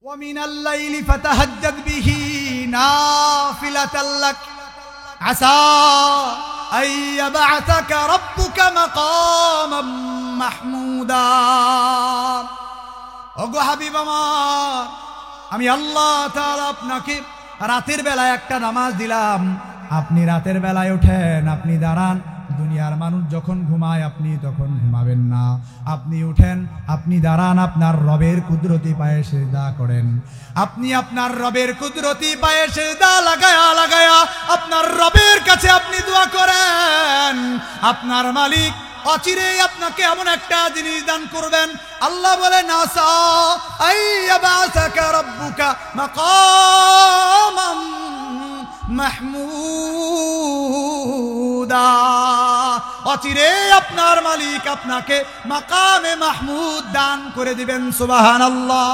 ومن الليل فتهجد به نافلة لك عسى أن يبعثك ربك مقاما محمودا ওগো হাবিব আমার, আমি আল্লাহ তাআলা আপনাকে রাতের বেলায় একটা নামাজ দিলাম। আপনি রাতের বেলায় ওঠেন, আপনি দাঁড়ান। দুনিয়ার মানুষ যখন ঘুমায় আপনি তখন ঘুমাবেন না। আপনি উঠেন, আপনি দাঁড়ান, আপনার রবের কুদরতি পায়ে সিজদা করেন। আপনি আপনার রবের কুদরতি পায়ে সিজদা লাগায়া আপনার রবের কাছে আপনি দোয়া করেন। আপনার মালিক অচিরেই আপনাকে এমন একটা জিনিস দান করবেন। আল্লাহ বলেন আসা আইয়াবাসাকা রাব্বুকা মাকামাম মাহমুদা, অচিরেই আপনার মালিক আপনাকে মাকামে মাহমুদ দান করে দিবেন। সুবহানাল্লাহ।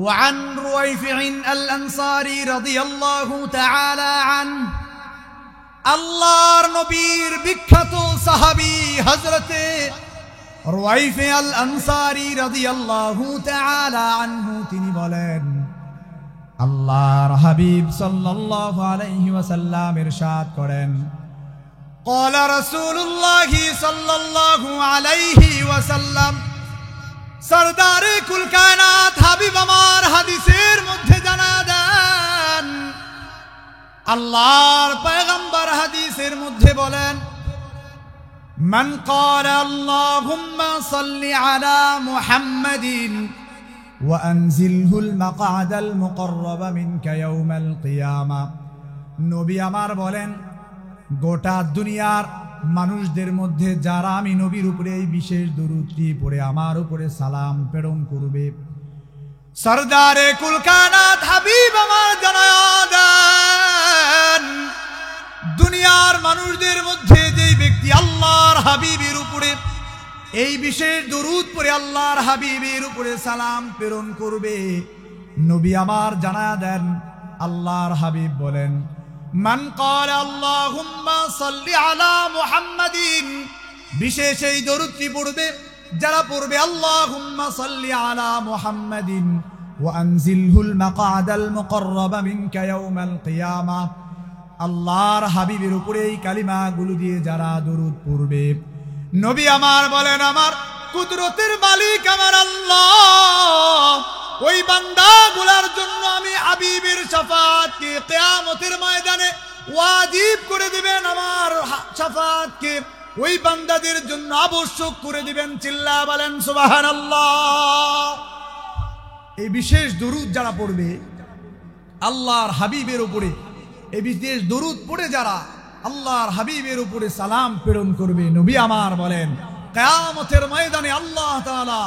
وعن رويفع الأنصاري رضي الله تعالى عنه, আল্লাহর নবীর বিখ্যাত সাহাবী হযরতে রুয়াইফে আল আনসারী রাদিয়াল্লাহু তাআলা আনহু তিনি বলেন, আল্লাহর হাবিব সাল্লাল্লাহু আলাইহি ওয়াসাল্লাম ইরশাদ করেন, ক্বালা রাসূলুল্লাহ সাল্লাল্লাহু আলাইহি ওয়াসাল্লাম, সরদারে কুল কায়নাত হাবিব আমার হাদিসের মধ্যে জানা দেন, আল্লাহর পয়গম্বর হাদিসের মধ্যে বলেন, মান ক্বালা আল্লাহুম্মা সাল্লি আলা মুহাম্মাদিন ওয়া আনজিলহুল মাকআদাল মুকাররাবা মিনকা ইয়াউমাল কিয়ামা। নবী আমার বলেন, গোটা দুনিয়ার মানুষদের মধ্যে যারা আমি নবীর উপরে এই বিশেষ দরুদটি পড়ে আমার উপরে সালাম প্রেরণ করবে, সরদারে কুল কায়নাত হাবিব আমার জানায়া দেন, দুনিয়ার মানুষদের মধ্যে যেই ব্যক্তি আল্লাহর হাবিবের উপরে এই বিশেষ দরুদ পড়ে আল্লাহর হাবিবের উপরে সালাম প্রেরণ করবে, নবী আমার জানায়া দেন, আল্লাহর হাবিব বলেন, মান ক্বালা আল্লাহুম্মা সাল্লি আলা মুহাম্মাদিন, বিশেষ এই দরুদটি পড়বে যারা পড়বে আল্লাহুম্মা সাল্লি আলা মুহাম্মাদিন ওয়া আনজিলহুল মাকআদাল মুকাররাবা মিনকা ইয়াউমাল কিয়ামা। আল্লাহর হাবিবের উপরে এই কালিমাগুলো দিয়ে যারা দরুদ পড়বে, নবী আমার বলেন, আমার কুদরতের মালিক আমার আল্লাহ ওই বান্দাগুলোর জন্য আমি হাবিবের শাফাআতকে কিয়ামতের ময়দানে ওয়াজিব করে দিবেন। আমার শাফাআতকে ওই বান্দাদের জন্য আবশ্যক করে দিবেন। চিল্লা বলেন সুবহানাল্লাহ। এই বিশেষ দরুদ যারা পড়বে আল্লাহর হাবিবের উপরে, এই বিশেষ দরুদ পড়ে যারা আল্লাহর হাবিবের উপরে সালাম প্রেরণ করবে, নবী আমার বলেন, কিয়ামতের ময়দানে আল্লাহ তাআলা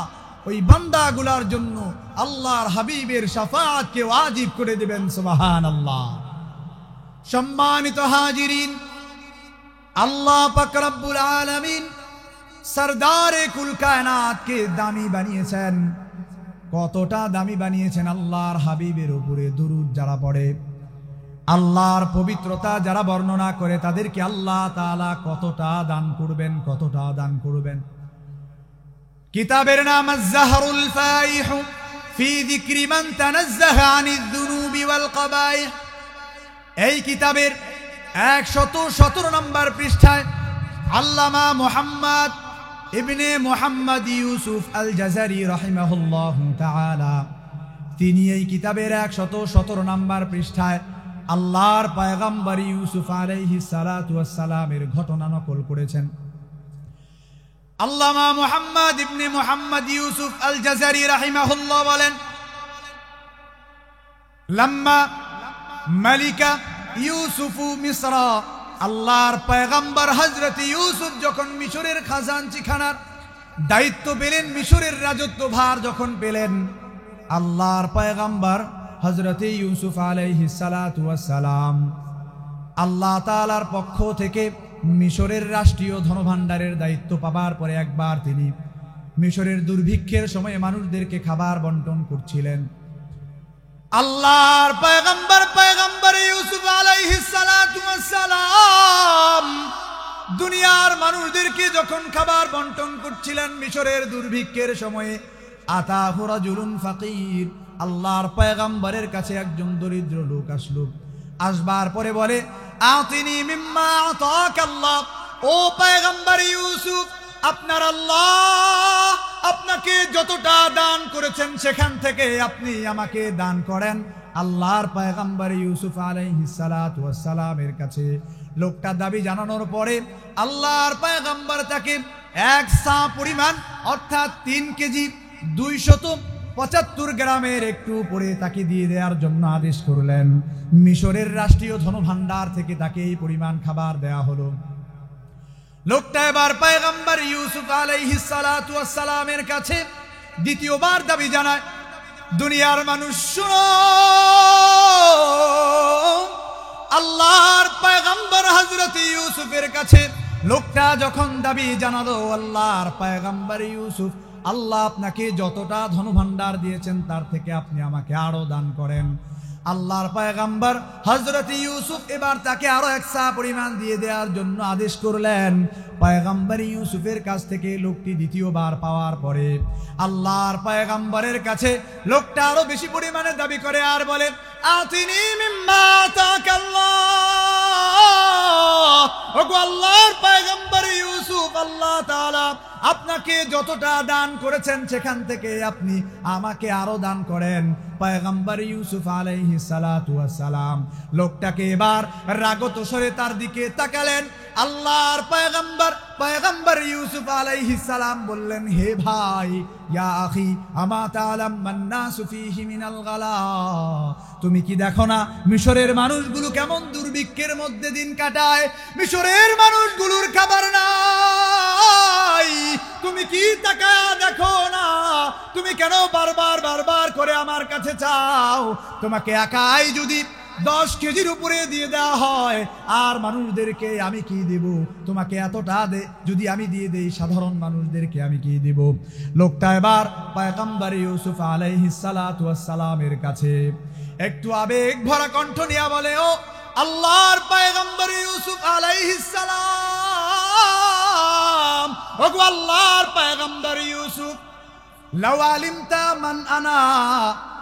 ওই বান্দাগুলোর জন্য আল্লাহর হাবিবের শাফাআতকে ওয়াজিব করে দিবেন। সুবহানাল্লাহ। সম্মানিত হাজিরিন, আল্লাহ পাক রব্বুল আলামিন সরদারে কুল কায়নাতকে দামি বানিয়েছেন। কতটা দামি বানিয়েছেন! আল্লাহর হাবিবের উপরে দরুদ যারা পড়ে, আল্লাহর পবিত্রতা যারা বর্ণনা করে, তাদেরকে আল্লাহ তাআলা কতটা দান করবেন, কতটা দান করবেন। কিতাবের নাম আয-যাহরুল ফায়িহ ফি যিকরি মান তানাজ্জাহা আনিয যুনুবি ওয়াল কাবাইহ। এই কিতাবের 117 নম্বর পৃষ্ঠায় আল্লামা মুহাম্মদ ইবনে মুহাম্মদ ইউসুফ আল জাযারি রাহিমাহুল্লাহু তাআলা তিনি এই কিতাবের 117 নম্বর পৃষ্ঠায় আল্লাহর পয়গম্বর ইউসুফ আলাইহিস সালাতু ওয়াস সালামের ঘটনা নকল করেছেন। আল্লামা মুহাম্মদ ইবনে মুহাম্মদ ইউসুফ আল জাযারি রাহিমাহুল্লাহ বলেন, লাম্মা মালিকা ইউসুফু মিসরা, আল্লাহর পয়গম্বর হযরত ইউসুফ যখন মিশরের খাজানচিখানার দায়িত্ব পেলেন, মিশরের রাজত্বভার যখন পেলেন, আল্লাহর পয়গম্বর হযরত ইউসুফ আলাইহিস সালাতু ওয়াস সালাম আল্লাহ তাআলার পক্ষ থেকে মিশরের রাষ্ট্রীয় ধনভাণ্ডারের দায়িত্ব পাবার পরে একবার তিনি মিশরের দুর্ভিক্ষের সময়ে মানুষদেরকে খাবার বন্টন করছিলেন। আল্লাহর পয়গম্বর ইউসুফ আলাইহিস সালাতু ওয়াস সালাম দুনিয়ার মানুষদেরকে যখন খাবার বন্টন করছিলেন মিশরের দুর্ভিক্ষের সময়ে, আতাহু রাজুলুন ফাকির, আল্লাহর পয়গম্বরের কাছে একজন দরিদ্র লোক আসলো। আসবার পরে বলে, আতিনি মিম্মা আতাকাল্লাহ, ও পয়গম্বর ইউসুফ, আপনার আল্লাহ আপনাকে যতটা দান করেছেন সেখান থেকে আপনি আমাকে দান করেন। আল্লাহর পয়গম্বর ইউসুফ আলাইহিস সালাতু ওয়াস সালামের কাছে লোকটা দাবি জানানোর পরে আল্লাহর পয়গম্বর তাকে 1 সা পরিমাণ অর্থাৎ 3 কেজি 275 গ্রামের একটু উপরে তাকে দিয়ে দেওয়ার জন্য আদেশ করলেন। মিশরের রাষ্ট্রীয় ধনভাণ্ডার থেকে তাকে এই পরিমাণ খাবার দেয়া হলো। লোকটা এবার পয়গম্বর ইউসুফ আলাইহিস সালাতু ওয়াস সালামের কাছে দ্বিতীয়বার দাবি জানায়, দুনিয়ার মানুষ শুনো, আল্লাহর পয়গম্বর হযরত ইউসুফের কাছে লোকটা যখন দাবি জানালো, আল্লাহর পয়গম্বর ইউসুফ, আল্লাহ আপনাকে যতটা ধনভাণ্ডার দিয়েছেন তার থেকে আপনি আমাকে আরো দান করেন। আল্লাহর পয়গম্বর হযরত ইউসুফ এবার তাকে আরো 1 সা পরিমাণ দিয়ে দেওয়ার জন্য আদেশ করলেন। পয়গম্বর ইউসুফের কাছ থেকে লোকটি দ্বিতীয়বার পাওয়ার পরে আল্লাহর পয়গম্বরের কাছে লোকটা আরো বেশি পরিমাণে দাবি করে আর বলে, আতিনি মিম্মা আতাকাল্লাহ, ওগো আল্লাহর পয়গম্বর ইউসুফ, আল্লাহ তাআলা আপনাকে যতটা দান করেছেন সেখান থেকে আপনি আমাকে আরো দান করেন। পয়গম্বর ইউসুফ আলাইহিস সালাতু ওয়াস সালাম লোকটাকে এবার রাগত স্বরে তার দিকে তাকালেন। আল্লাহর পয়গম্বর ইউসুফ আলাইহিস সালাম বললেন, হে ভাই, ইয়া আখি, আমা তাআলাম মান্নাসু ফীহি মিনাল গালা, তুমি কি দেখো না মিশরের মানুষগুলো কেমন দুর্ভিক্ষের মধ্যে দিন কাটায়? মিশরের মানুষগুলোর খাবার নাই, তুমি কি তাকায়া দেখো না? তুমি কেন বারবার করে আমার কাছে চাও? তোমাকে একাই যদি 10 কেজির উপরে দিয়ে দেওয়া হয়, আর মানুষদেরকে আমি কি দেব? তোমাকে এতটা যদি আমি দিয়ে দেই, সাধারণ মানুষদেরকে আমি কি দেব? লোকটা এবার পয়গম্বর ইউসুফ আলাইহিস সালাতু ওয়াস সালামের কাছে একটু আবেগ ভরা কণ্ঠ নিয়ে বলে, ও আল্লাহর পয়গম্বর ইউসুফ আলাইহিস সালাম, ওগো আল্লাহর পয়গম্বর ইউসুফ, লাউ আলিমতা মান আনা,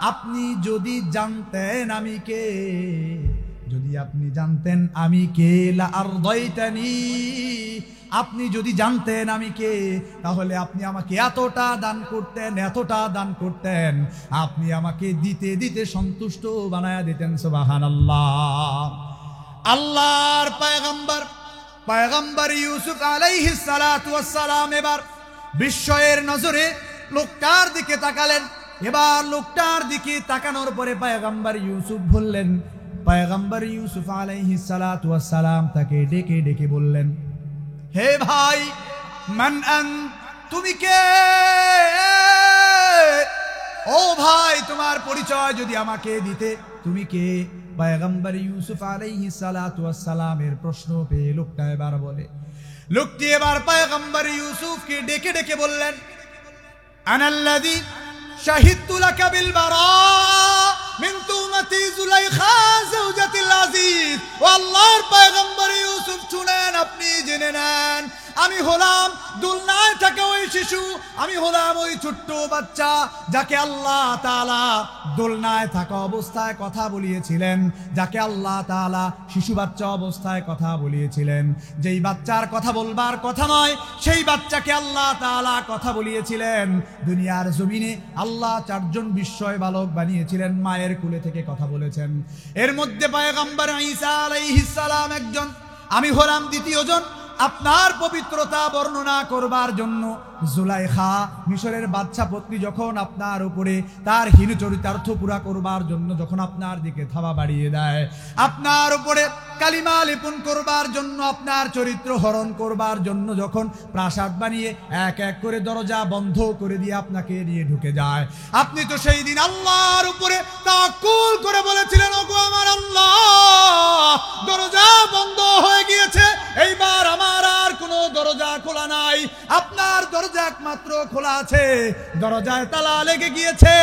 আপনি যদি জানতেন আমি কে, যদি আপনি জানতেন আমি কে, লা আরদাইতানি, আপনি যদি জানতেন আমি কে, তাহলে আপনি আমাকে এতটা দান করতেন, আপনি আমাকে দিতে দিতে সন্তুষ্ট বানায়া দিতেন। সুবহানাল্লাহ। আল্লাহর পয়গম্বর ইউসুফ আলাইহিস সালাতু ওয়াস সালাম এবার বিস্ময়ের নজরে লোকটার দিকে তাকালেন। এবার লোকটার দিকে তাকানোর পরে পয়গম্বর ইউসুফ বললেন, পয়গম্বর ইউসুফ আলাইহিস সালাতু ওয়াস সালাম তাকে ডেকে ডেকে বললেন, হে ভাই, মান আন, তুমি কে? ও ভাই, তোমার পরিচয় যদি আমাকে দিতে, তুমি কে? পয়গম্বর ইউসুফ আলাইহিস সালাতু ওয়াস সালামের প্রশ্ন পেয়ে লোকটা এবার বলে, লোকটি এবার পয়গম্বর ইউসুফকে ডেকে ডেকে বললেন, আনাল্লাযী শাহিদতু লাকা বিল বারা মিন তুমাতি যুলাইখা যাওজাতিল আজিজ। ও আল্লাহর পয়গম্বর ইউসুফ, শুনেন, আপনি জেনে নেন, আমি হলাম দুলনায় থাকা ওই শিশু, আমি হলাম ওই ছোট্ট বাচ্চা যাকে আল্লাহ তাআলা দোলনায় থাকা অবস্থায় কথা বলিয়েছিলেন, যাকে আল্লাহ তাআলা শিশু বাচ্চা অবস্থায় কথা বলিয়েছিলেন। যেই বাচ্চার কথা বলবার কথা নয়, সেই বাচ্চাকে আল্লাহ তাআলা কথা বলিয়েছিলেন। দুনিয়ার জমিনে আল্লাহ 4 জন বিস্ময় বালক বানিয়েছিলেন, মায়ের কোলে থেকে কথা বলেছেন। এর মধ্যে পয়গম্বর ঈসা আলাইহিস সালাম একজন, আমি হলাম দ্বিতীয় জন। আপনার পবিত্রতা বর্ণনা করবার জন্য জুলাইখা, মিশরের বাদশা পত্নী, যখন আপনার উপরে তার হীন চরিতার্থ পুরা করবার জন্য যখন আপনার দিকে থাবা বাড়িয়ে দেয়, আপনার উপরে কালিমা লেপন করবার জন্য, আপনার চরিত্র হরণ করবার জন্য যখন প্রাসাদ বানিয়ে এক এক করে দরজা বন্ধ করে দিয়ে আপনাকে নিয়ে ঢুকে যায়, আপনি তো সেই দিন আল্লাহর উপরে তাওয়াক্কুল করে বলেছিলেন, ওগো আমার আল্লাহ, দরজা বন্ধ হয়ে গিয়েছে, এইবার আমার আর কোনো দরজা খোলা নাই, আপনার দরজা একমাত্র খোলা আছে, দরজায় তালা লেগে গিয়েছে,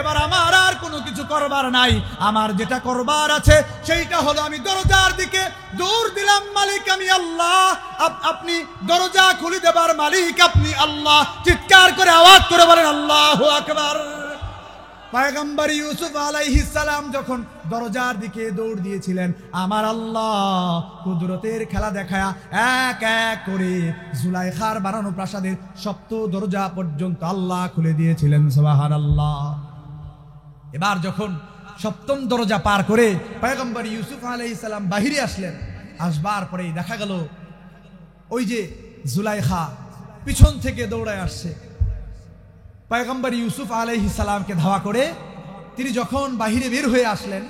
এবার আমার আর কোনো কিছু কিছু করবার নাই, আমার যেটা করবার আছে সেইটা হলো আমি দরজার দিকে দৌড় দিলাম, মালিক আমি আল্লাহ, আপনি দরজা খুলে দেবার মালিক আপনি আল্লাহ। চিৎকার করে আওয়াজ করে বলেন আল্লাহু আকবার। পয়গম্বর ইউসুফ আলাইহিস সালাম যখন দরজার দিকে দৌড় দিয়েছিলেন, আমার আল্লাহ কুদরতের খেলা দেখায়া এক এক করে জুলাইখার বানানো প্রাসাদের সপ্ত দরজা পর্যন্ত আল্লাহ খুলে দিয়েছিলেন। সুবহানাল্লাহ। এবার যখন সপ্তম দরজা পার করে পয়গম্বর ইউসুফ আলাইহিস সালাম বাহিরে আসলেন, আসবার পরেই দেখা গেল ওই যে জুলাইখা পিছন থেকে দৌড়ায় আসছে। পয়গম্বর ইউসুফ আলাইহিস সালামকে ধাওয়া করে তিনি যখন বাহিরে বের হয়ে আসলেন,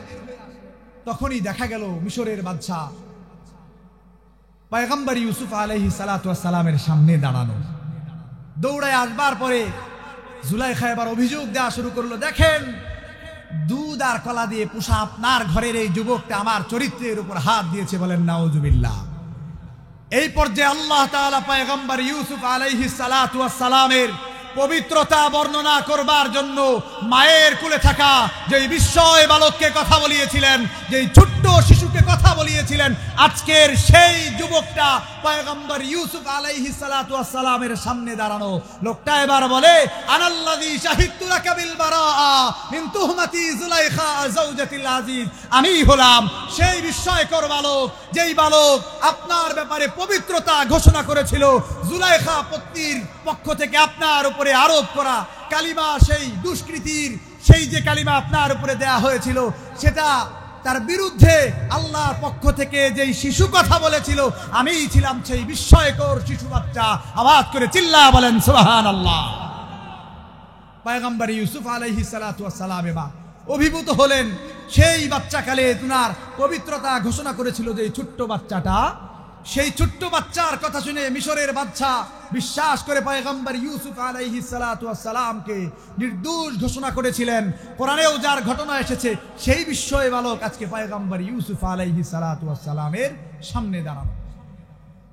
তখনই দেখা গেল মিশরের বাদশা পয়গম্বর ইউসুফ আলাইহিস সালামের সামনে দাঁড়ানো। দৌড়ায় আসবার পরে জুলাইখা এবার অভিযোগ দেওয়া শুরু করলো, দেখেন দুধ আর কলা দিয়ে পোষা আপনার ঘরের এই যুবকটা আমার চরিত্রের উপর হাত দিয়েছে, বলেন নাউজুবিল্লাহ। এই পর্যায়ে আল্লাহ তাআলা পয়গম্বর ইউসুফ আলাইহিস সালামের পবিত্রতা বর্ণনা করবার জন্য মায়ের কোলে থাকা যেই বিস্ময় বালককে কথা বলিয়েছিলেন, যেই ছোট্ট শিশুকে কথা বলিয়েছিলেন, আজকের সেই যুবকটা পয়গম্বর ইউসুফ আলাইহিস সালামের সামনে দাঁড়ানো। লোকটা এবার বলে, আনাল্লাযী শাহিদতু লাকা বিল বারাআ মিন তুহমাতি জুলাইখা যাওজাতিল আজিজ, আমি হলাম সেই বিস্ময়কর বালক, যেই বালক আপনার ব্যাপারে পবিত্রতা ঘোষণা করেছিল। জুলাইখা পত্নীর পক্ষ থেকে আপনার উপরে আরোপ করা কালিমা, সেই দুষ্কৃতির সেই যে কালিমা আপনার উপরে দেয়া হয়েছিল, সেটা তার বিরুদ্ধে আল্লাহর পক্ষ থেকে যেই শিশু কথা বলেছিল, আমিই ছিলাম সেই বিস্ময়কর শিশু বাচ্চা। আওয়াজ করে চিল্লা বলেন সুবহানাল্লাহ। পয়গম্বর ইউসুফ আলাইহিস সালাম এবার অভিভূত হলেন। সেই বাচ্চাকালে তুনার পবিত্রতা ঘোষণা করেছিল যে ছোট্ট বাচ্চাটা, সেই ছোট্ট বাচ্চার কথা শুনে মিশরের বাদশা বিশ্বাস করে পয়গম্বর ইউসুফ আলাইহিস সালামকে নির্দোষ ঘোষণা করেছিলেন। কোরআনেও যার ঘটনা এসেছে, সেই বিস্ময় বালক আজকে পয়গম্বর ইউসুফ আলাইহিস সালামের সামনে দাঁড়ানো।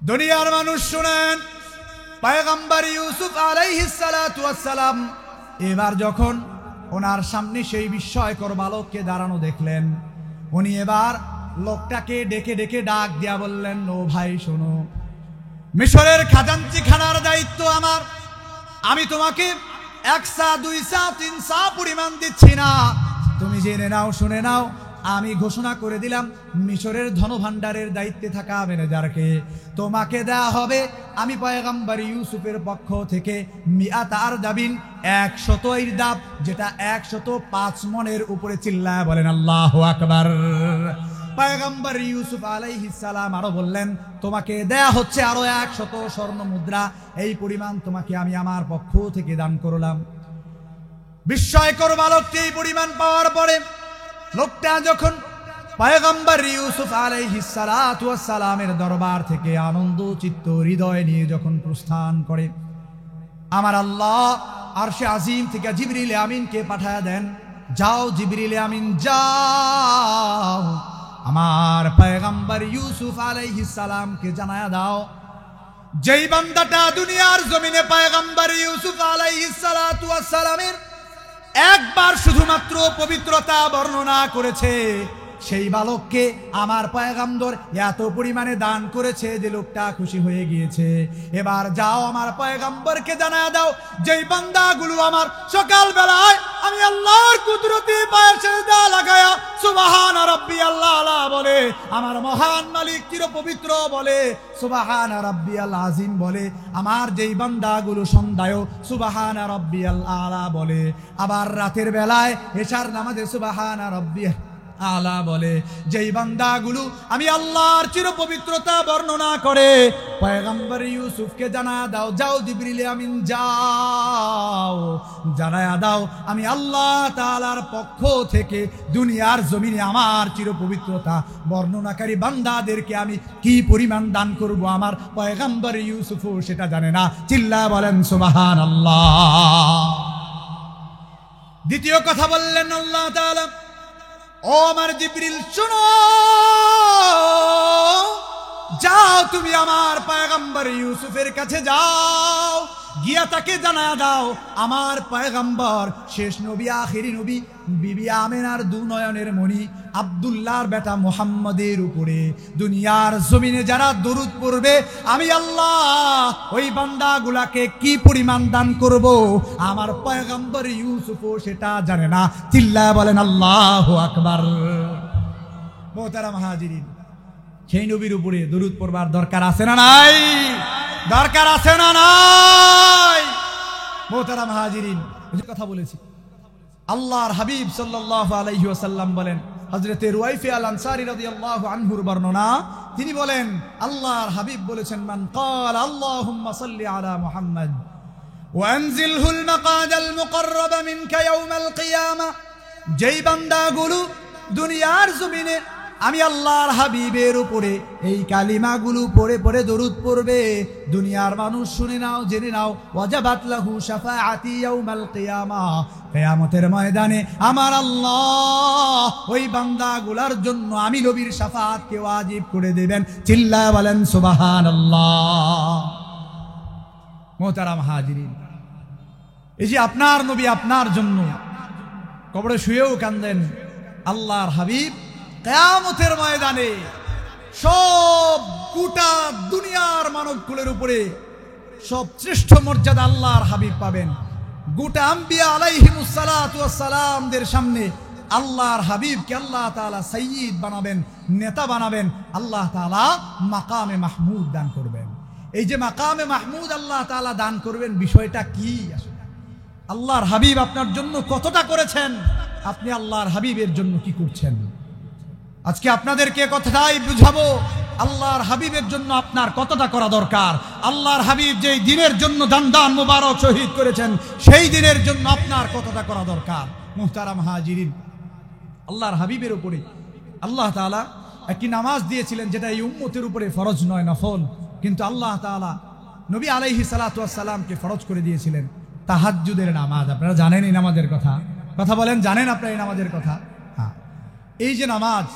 দুনিয়ার মানুষ শুনেন, পয়গম্বর ইউসুফ আলাইহিস সালাম এবার যখন ওনার সামনে সেই বিস্ময়কর বালককে দাঁড়ানো দেখলেন, উনি এবার লোকটাকে ডেকে ডেকে ডাক দিয়া বললেন, ও ভাই শোনো, মিশরের খাজাঞ্চি খানার দায়িত্ব আমার, আমি তোমাকে 1 সা 2 সা 3 সা পরিমাণ দিচ্ছি না, তুমি জেনে নাও, শুনে নাও, আমি ঘোষণা করে দিলাম মিশরের ধনভাণ্ডারের দায়িত্বে থাকা ম্যানেজারকে তোমাকে দেয়া হবে আমি পয়গম্বর ইউসুফের পক্ষ থেকে মিআত আরদাবিন 100 ইরদাব, যেটা 105 মনের উপরে। চিল্লায় বলেন আল্লাহু আকবার। পয়গম্বর ইউসুফ আলাইহিস সালাম আরো বললেন, তোমাকে দেয়া হচ্ছে আরো 100 স্বর্ণ মুদ্রা, এই পরিমাণ তোমাকে আমি আমার পক্ষ থেকে দান করলাম। বিস্ময়কর বালকটি এই পরিমাণ পাওয়ার পরে লোকটা যখন পয়গম্বর ইউসুফ আলাইহিস সালামের দরবার থেকে আনন্দ চিত্ত হৃদয় নিয়ে যখন প্রস্থান করে, আমার আল্লাহ আরশে আজিম থেকে জিবরিল আমিনকে পাঠায়া দেন, যাও জিবরিল আমিন যাও, আমার পয়গম্বর ইউসুফ আলাইহিস সালামকে জানায়া দাও, যেই বান্দাটা দুনিয়ার জমিনে পয়গম্বর ইউসুফ আলাইহিস সালামের একবার শুধুমাত্র পবিত্রতা বর্ণনা করেছে, সেই বালককে আমার পয়গম্বর এত পরিমাণে দান করেছে যে লোকটা খুশি হয়ে গিয়েছে। এবার যাও আমার পয়গম্বরকে জানায়া দাও, যেই বান্দাগুলো আমার সকাল বেলায় আমি আল্লাহর কুদরতে পায়ের সিজদা লাগায়া সুবহান রাব্বিয়াল আলা বলে, আমার মহান মালিক চির পবিত্র বলে সুবহান রাব্বিয়াল আজিম বলে, আমার যেই বান্দাগুলো সন্ধ্যায় সুবহান রাব্বিয়াল আলা বলে, আবার রাতের বেলায় এশার নামাজে সুবহান রাব্বিয়াল আলা বলে, যেই বান্দাগুলো আমি আল্লাহর চির পবিত্রতা বর্ণনা করে, পয়গম্বর ইউসুফকে জানা দাও, যাও জিবরিল আমিন যাও জানায়া দাও, আমি আল্লাহ তাআলার পক্ষ থেকে দুনিয়ার জমিনে আমার চির পবিত্রতা বর্ণনাকারী বান্দাদেরকে আমি কি পরিমাণ দান করব, আমার পয়গম্বর ইউসুফও সেটা জানে না। চিল্লা বলেন সুবহানাল্লাহ। দ্বিতীয় কথা বললেন আল্লাহ তাআলা, ও আমার জিবরিল শোনো, যাও তুমি আমার পয়গম্বর ইউসুফের কাছে যাও, গিয়া তাকে জানায়া দাও আমার পয়গম্বর শেষ নবী আখেরি নবী বিবি আমেনার দুনয়নের মণি আব্দুল্লাহর বেটা মুহাম্মদের উপরে দুনিয়ার জমিনে যারা দরুদ পড়বে আমি আল্লাহ ওই বান্দাগুলাকে কি পরিমাণ দান করব আমার পয়গম্বর ইউসুফও সেটা জানে না। চিল্লায়া বলেন আল্লাহু আকবার। মোহতারাম হাজিরিন, সেই নবীর উপরে দরুদ পড়বার দরকার আছে না নাই? দরকার আছে না নাই? মোহতারাম হাজিরিন, কথা বলেছি। আল্লাহর হাবিব সাল্লাল্লাহু আলাইহি ওয়াসাল্লাম বলেন, হযরতে রুয়াইফা আল আনসারী রাদিয়াল্লাহু আনহুর বর্ণনা, তিনি বলেন আল্লাহর হাবিব বলেছেন, মান ক্বাল আল্লাহুম্মা সাল্লি আলা মুহাম্মদ ওয়া আনজিলহুল মাকাদাল মুকাররাবা মিনকা ইয়াউমাল কিয়ামা, যেই বান্দাগুলো দুনিয়ার জমিনে আমি আল্লাহর হাবিবের উপরে এই কালিমাগুলো পড়ে পড়ে দরুদ পড়বে, দুনিয়ার মানুষ শুনে নাও, জেনে নাও, ওয়াজাবাত লাহু শাফাআতি ইয়াউমাল কিয়ামা, কিয়ামতের ময়দানে আমার আল্লাহ ওই বান্দাগুলোর জন্য আমি নবীর শাফাআতকে ওয়াজিব করে দেবেন। চিল্লায়া বলেন সুবহানাল্লাহ। মুহতারাম হাজিরিন, এই যে আপনার নবী আপনার জন্য কবরে শুয়েও কান্দেন, আল্লাহর হাবিব কিয়ামতের ময়দানে সব গোটা দুনিয়ার মানবকুলের উপরে সব শ্রেষ্ঠ মর্যাদা আল্লাহর হাবিব পাবেন। গোটা আম্বিয়া আলাইহিমুস সালাতু ওয়াস সালামদের সামনে আল্লাহর হাবিবকে আল্লাহ তাআলা সাইয়্যিদ বানাবেন, নেতা বানাবেন, আল্লাহ তাআলা মাকামে মাহমুদ দান করবেন। এই যে মাকামে মাহমুদ আল্লাহ তাআলা দান করবেন, বিষয়টা কি? আল্লাহর হাবিব আপনার জন্য কতটা করেছেন, আপনি আল্লাহর হাবিবের জন্য কি করছেন? আজকে আপনাদেরকে কথাটাই বুঝাবো, আল্লাহর হাবিবের জন্য আপনার কতটা করা দরকার। আল্লাহর হাবিব যেই দিনের জন্য দান দান মুবারক শহীদ করেছেন, সেই দিনের জন্য আপনার কতটা করা দরকার। মুহতারাম হাজিরিন, আল্লাহর হাবিবের উপরে আল্লাহ তাআলা একটি নামাজ দিয়েছিলেন, যেটা এই উম্মতের উপরে ফরজ নয়, নফল, কিন্তু আল্লাহ তাআলা নবী আলাইহিস সালাতু ওয়াস সালামকে ফরজ করে দিয়েছিলেন তাহাজ্জুদের নামাজ। আপনারা জানেন এই নামাজের কথা? কথা বলেন, জানেন আপনারা এই নামাজের কথা? হ্যাঁ, এই যে নামাজ,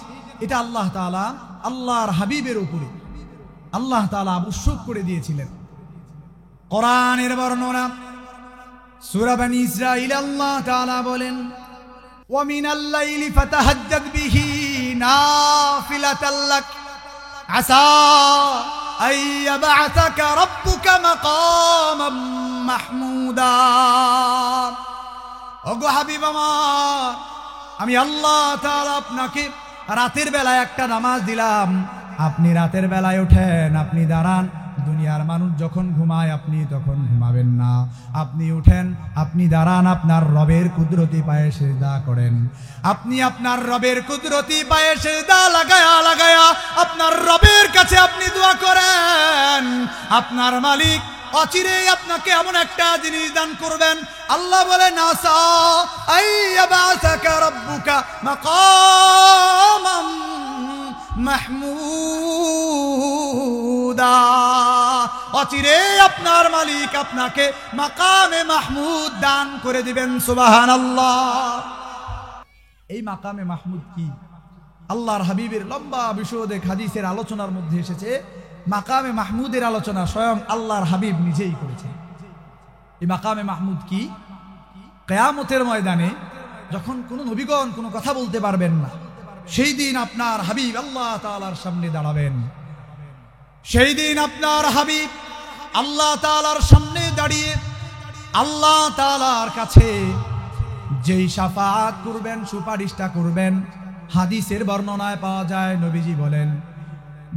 এটা আল্লাহ তাআলা আল্লাহর হাবিবের উপরে আল্লাহ তাআলা আবশ্যক করে দিয়েছিলেন। কোরআনের বর্ণনা সূরা বনী ইসরাঈল আল্লাহ তাআলা বলেন, ওয়া মিনাল লাইলি ফাতাহাজ্জাদ বিহি নাফিলাতাল লাক আসা আইয়াবআসাকা রাব্বুকা মাকামান মাহমুদা। ওগো হাবিব আমার, আমি আল্লাহ তাআলা আপনাকে রাতের বেলায় একটা নামাজ দিলাম, আপনি রাতের বেলায় ওঠেন, আপনি দাঁড়ান, দুনিয়ার মানুষ যখন ঘুমায় আপনি তখন ঘুমাবেন না, আপনি উঠেন, আপনি দাঁড়ান, আপনার রবের কুদরতি পায়ে সিজদা করেন, আপনি আপনার রবের কুদরতি পায়ে সিজদা লাগায়া লাগায়া আপনার রবের কাছে আপনি দোয়া করেন। আপনার মালিক অচিরেই আপনাকে এমন একটা জিনিস দান করবেন, আল্লাহ বলেন আসা আইয়াবআসাকা রাব্বুকা মাকামান মাহমুদা, অচিরেই আপনার মালিক আপনাকে মাকামে মাহমুদ দান করে দিবেন। সুবহানাল্লাহ। এই মাকামে মাহমুদ কি? আল্লাহর হাবিবের লম্বা বিশদে হাদিসের আলোচনার মধ্যে এসেছে, মাকামে মাহমুদের আলোচনা স্বয়ং আল্লাহর হাবিব নিজেই করেছেন। এই মাকামে মাহমুদ কি? কিয়ামতের ময়দানে যখন কোনো নবীগণ কোনো কথা বলতে পারবেন না, সেই দিন আপনার হাবিব আল্লাহ তাআলার সামনে দাঁড়াবেন। সেই দিন আপনার হাবিব আল্লাহ তাআলার সামনে দাঁড়িয়ে আল্লাহ তাআলার কাছে যেই শাফাআত করবেন, সুপারিশটা করবেন, হাদিসের বর্ণনায় পাওয়া যায়, নবীজি বলেন,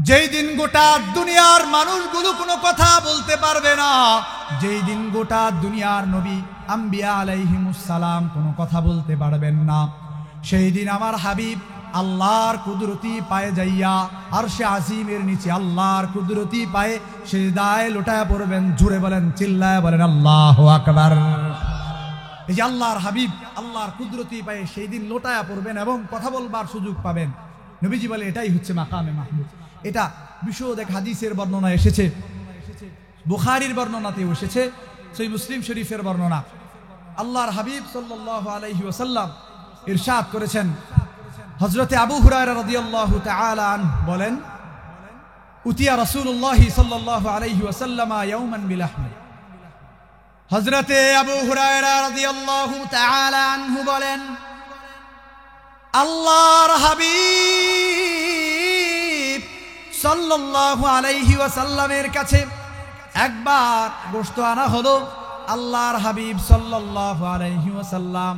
যেই দিন গোটা দুনিয়ার মানুষগুলো কোনো কথা বলতে পারবে না, যেই দিন গোটা দুনিয়ার নবী আম্বিয়া আলাইহিমুস সালাম কোনো কথা বলতে পারবেন না, সেই দিন আমার হাবিব আল্লাহর কুদরতি পায়ে যাইয়া আরশে আজিমের নিচে আল্লাহর কুদরতি পায়ে সিজদায় লোটায়া পড়বেন। জুড়ে বলেন, চিল্লায় বলেন আল্লাহু আকবার। এই যে আল্লাহর হাবিব আল্লাহর কুদরতি পায়ে সেই দিন লোটায়া পড়বেন এবং কথা বলবার সুযোগ পাবেন। নবীজি বলে এটাই হচ্ছে মাকামে মাহমুদ। এটা বিশদ এক হাদিসের বর্ণনা এসেছে, বুখারীর বর্ণনাতেও এসেছে, সহিহ মুসলিম শরীফের বর্ণনা। আল্লাহর হাবিব সাল্লাল্লাহু আলাইহি ওয়াসাল্লাম ইরশাদ করেছেন, হযরতে আবু হুরায়রা রাদিয়াল্লাহু তাআলা আনহু বলেন, উতিয়া রাসূলুল্লাহ সাল্লাল্লাহু আলাইহি ওয়াসাল্লাম ইয়াওমান বিলাহমি, হযরতে আবু হুরায়রা রাদিয়াল্লাহু তাআলা আনহু বলেন, আল্লাহর হাবিব সাল্লাল্লাহু আলাইহি ওয়াসাল্লামের কাছে একবার গোশত আনা হলো। আল্লাহর হাবিব সাল্লাল্লাহু আলাইহি ওয়াসাল্লাম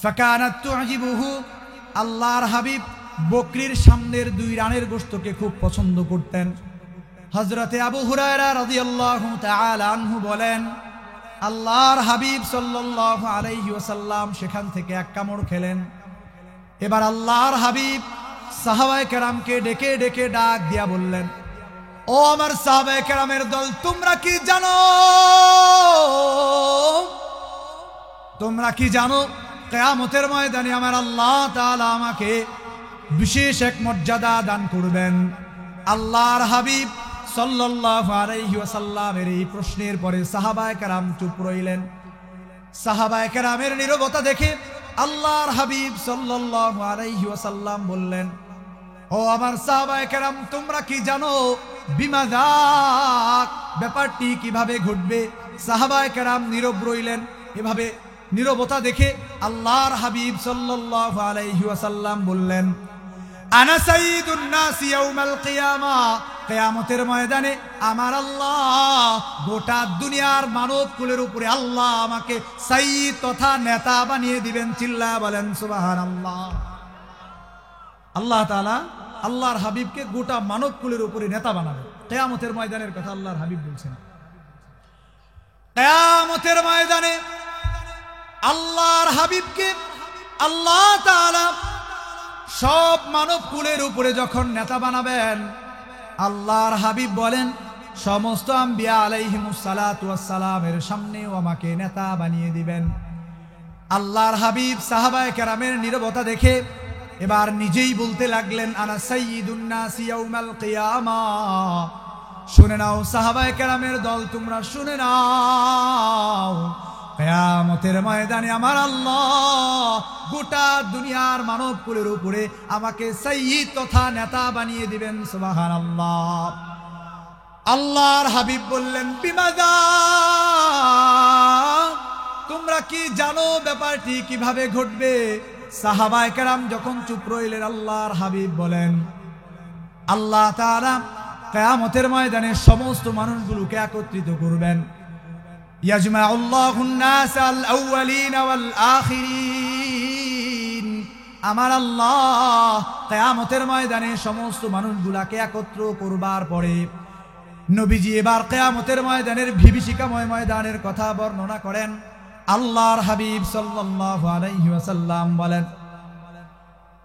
ফাকানাত তু'জিবুহু, আল্লাহর হাবিব বকরির সামনের 2 রানের গোশতকে খুব পছন্দ করতেন। হযরতে আবু হুরায়রা রাদিয়াল্লাহু তাআলা আনহু বলেন, আল্লাহর হাবিব সাল্লাল্লাহু আলাইহি ওয়াসাল্লাম সেখান থেকে এক কামড় খেলেন। এবার আল্লাহর হাবিব সাহাবায়ে কেরামকে ডেকে ডেকে ডাক দিয়া বললেন, ও আমার সাহাবায়ে কেরামের দল, তোমরা কি জানো কিয়ামতের ময়দানে আমার আল্লাহ তাআলা আমাকে বিশেষ এক মর্যাদা দান করবেন। আল্লাহর হাবিব সাল্লাল্লাহু আলাইহি ওয়াসাল্লামের এই প্রশ্নের পরে সাহাবায়ে কেরাম চুপ রইলেন। সাহাবায়ে কেরামের নীরবতা দেখে আল্লাহর হাবিব সাল্লাল্লাহু আলাইহি ওয়াসাল্লাম বললেন, ও আমার সাহাবায়ে কেরাম, তোমরা কি জানো বিমাযা, ব্যাপারটি কিভাবে ঘটবে? সাহাবায়ে কেরাম নীরব রইলেন। এভাবে নীরবতা দেখে আল্লাহর হাবিব সাল্লাল্লাহু আলাইহি ওয়াসাল্লাম বললেন, আনা সাইয়্যিদুন নাস ইয়াউমাল কিয়ামা, কিয়ামতের ময়দানে আমার আল্লাহ গোটা দুনিয়ার মানব কুলের উপরে আল্লাহ আমাকে সাইয়্যিদ তথা নেতা বানিয়ে দিবেন। চিল্লায়া বলেন সুবহানাল্লাহ। আল্লাহ তাআলা আল্লাহর হাবিবকে গোটা মানব কুলের উপরে নেতা বানাবেন। কিয়ামতের ময়দানের কথা আল্লাহর হাবিব বলছেন। কিয়ামতের ময়দানে আল্লাহর হাবিবকে আল্লাহ তাআলা সব মানব কুলের উপরে যখন নেতা বানাবেন, আল্লাহর হাবিব বলেন, সমস্ত আম্বিয়া আলাইহিমুস সালাতু ওয়াস সালামের সামনেও আমাকে নেতা বানিয়ে দিবেন। আল্লাহর হাবিব সাহাবায়ে কেরামের নীরবতা দেখে এবার নিজেই বলতে লাগলেন, আনা সাইয়্যিদুন নাস ইয়াউমাল কিয়ামা। শুনে নাও সাহাবায়ে কেরামের দল, তোমরা শুনে নাও, কিয়ামতের ময়দানে আমার আল্লাহ গোটা দুনিয়ার মানব কুলের উপরে আমাকে সাইয়্যিদ তথা নেতা বানিয়ে দিবেন। সুবহানাল্লাহ। আল্লাহর হাবিব বললেন, বিমাযা, তোমরা কি জানো ব্যাপারটি কিভাবে ঘটবে? সাহাবায়ে কেরাম যখন চুপ রইলেন, আল্লাহর হাবিব বলেন, আল্লাহ তাআলা কিয়ামতের ময়দানে সমস্ত মানুষগুলোকে একত্রিত করবেন। ইয়াজমাউল্লাহুন নাসাল আউওয়ালিন ওয়াল আখিরিন, আমার আল্লাহ কিয়ামতের ময়দানে সমস্ত মানুষগুলোকে একত্র করবার পরে নবীজি এবার কিয়ামতের ময়দানের বিভীষিকাময় ময়দানের কথা বর্ণনা করেন। আল্লাহর হাবিব সাল্লাল্লাহু আলাইহি ওয়াসাল্লাম বলেন,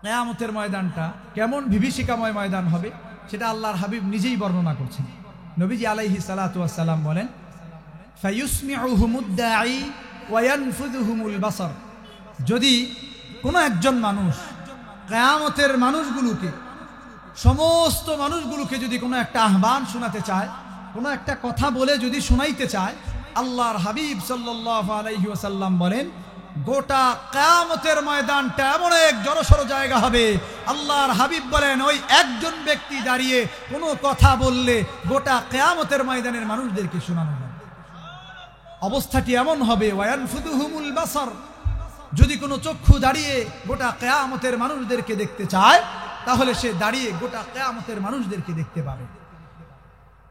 কিয়ামতের ময়দানটা কেমন বিভীষিকাময় ময়দান হবে সেটা আল্লাহর হাবিব নিজেই বর্ণনা করছেন। নবীজি আলাইহিস সালাতু ওয়াস সালাম বলেন, ফায়ুসমিউহুমুদ দাঈ ওয়া ইয়ানফুযুহুমুল বাসার, যদি কোনো একজন মানুষ কিয়ামতের মানুষগুলোকে, সমস্ত মানুষগুলোকে যদি কোনো একটা আহ্বান শোনাতে চায়, কোনো একটা কথা বলে যদি শোনাইতে চায়, আল্লাহর হাবিব সাল্লাল্লাহু আলাইহি ওয়াসাল্লাম বলেন, গোটা কিয়ামতের ময়দানটা এমন এক জড়সড় জায়গা হবে। আল্লাহর হাবিব বলেন, ওই একজন ব্যক্তি দাঁড়িয়ে কোনো কথা বললে গোটা কিয়ামতের ময়দানের মানুষদেরকে শোনানো হবে। অবস্থাটি এমন হবে, ওয়ায়ানফুযুহুমুল বাসার, যদি কোনো চক্ষু দাঁড়িয়ে গোটা কিয়ামতের মানুষদেরকে দেখতে চায়, তাহলে সে দাঁড়িয়ে গোটা কিয়ামতের মানুষদেরকে দেখতে পাবে।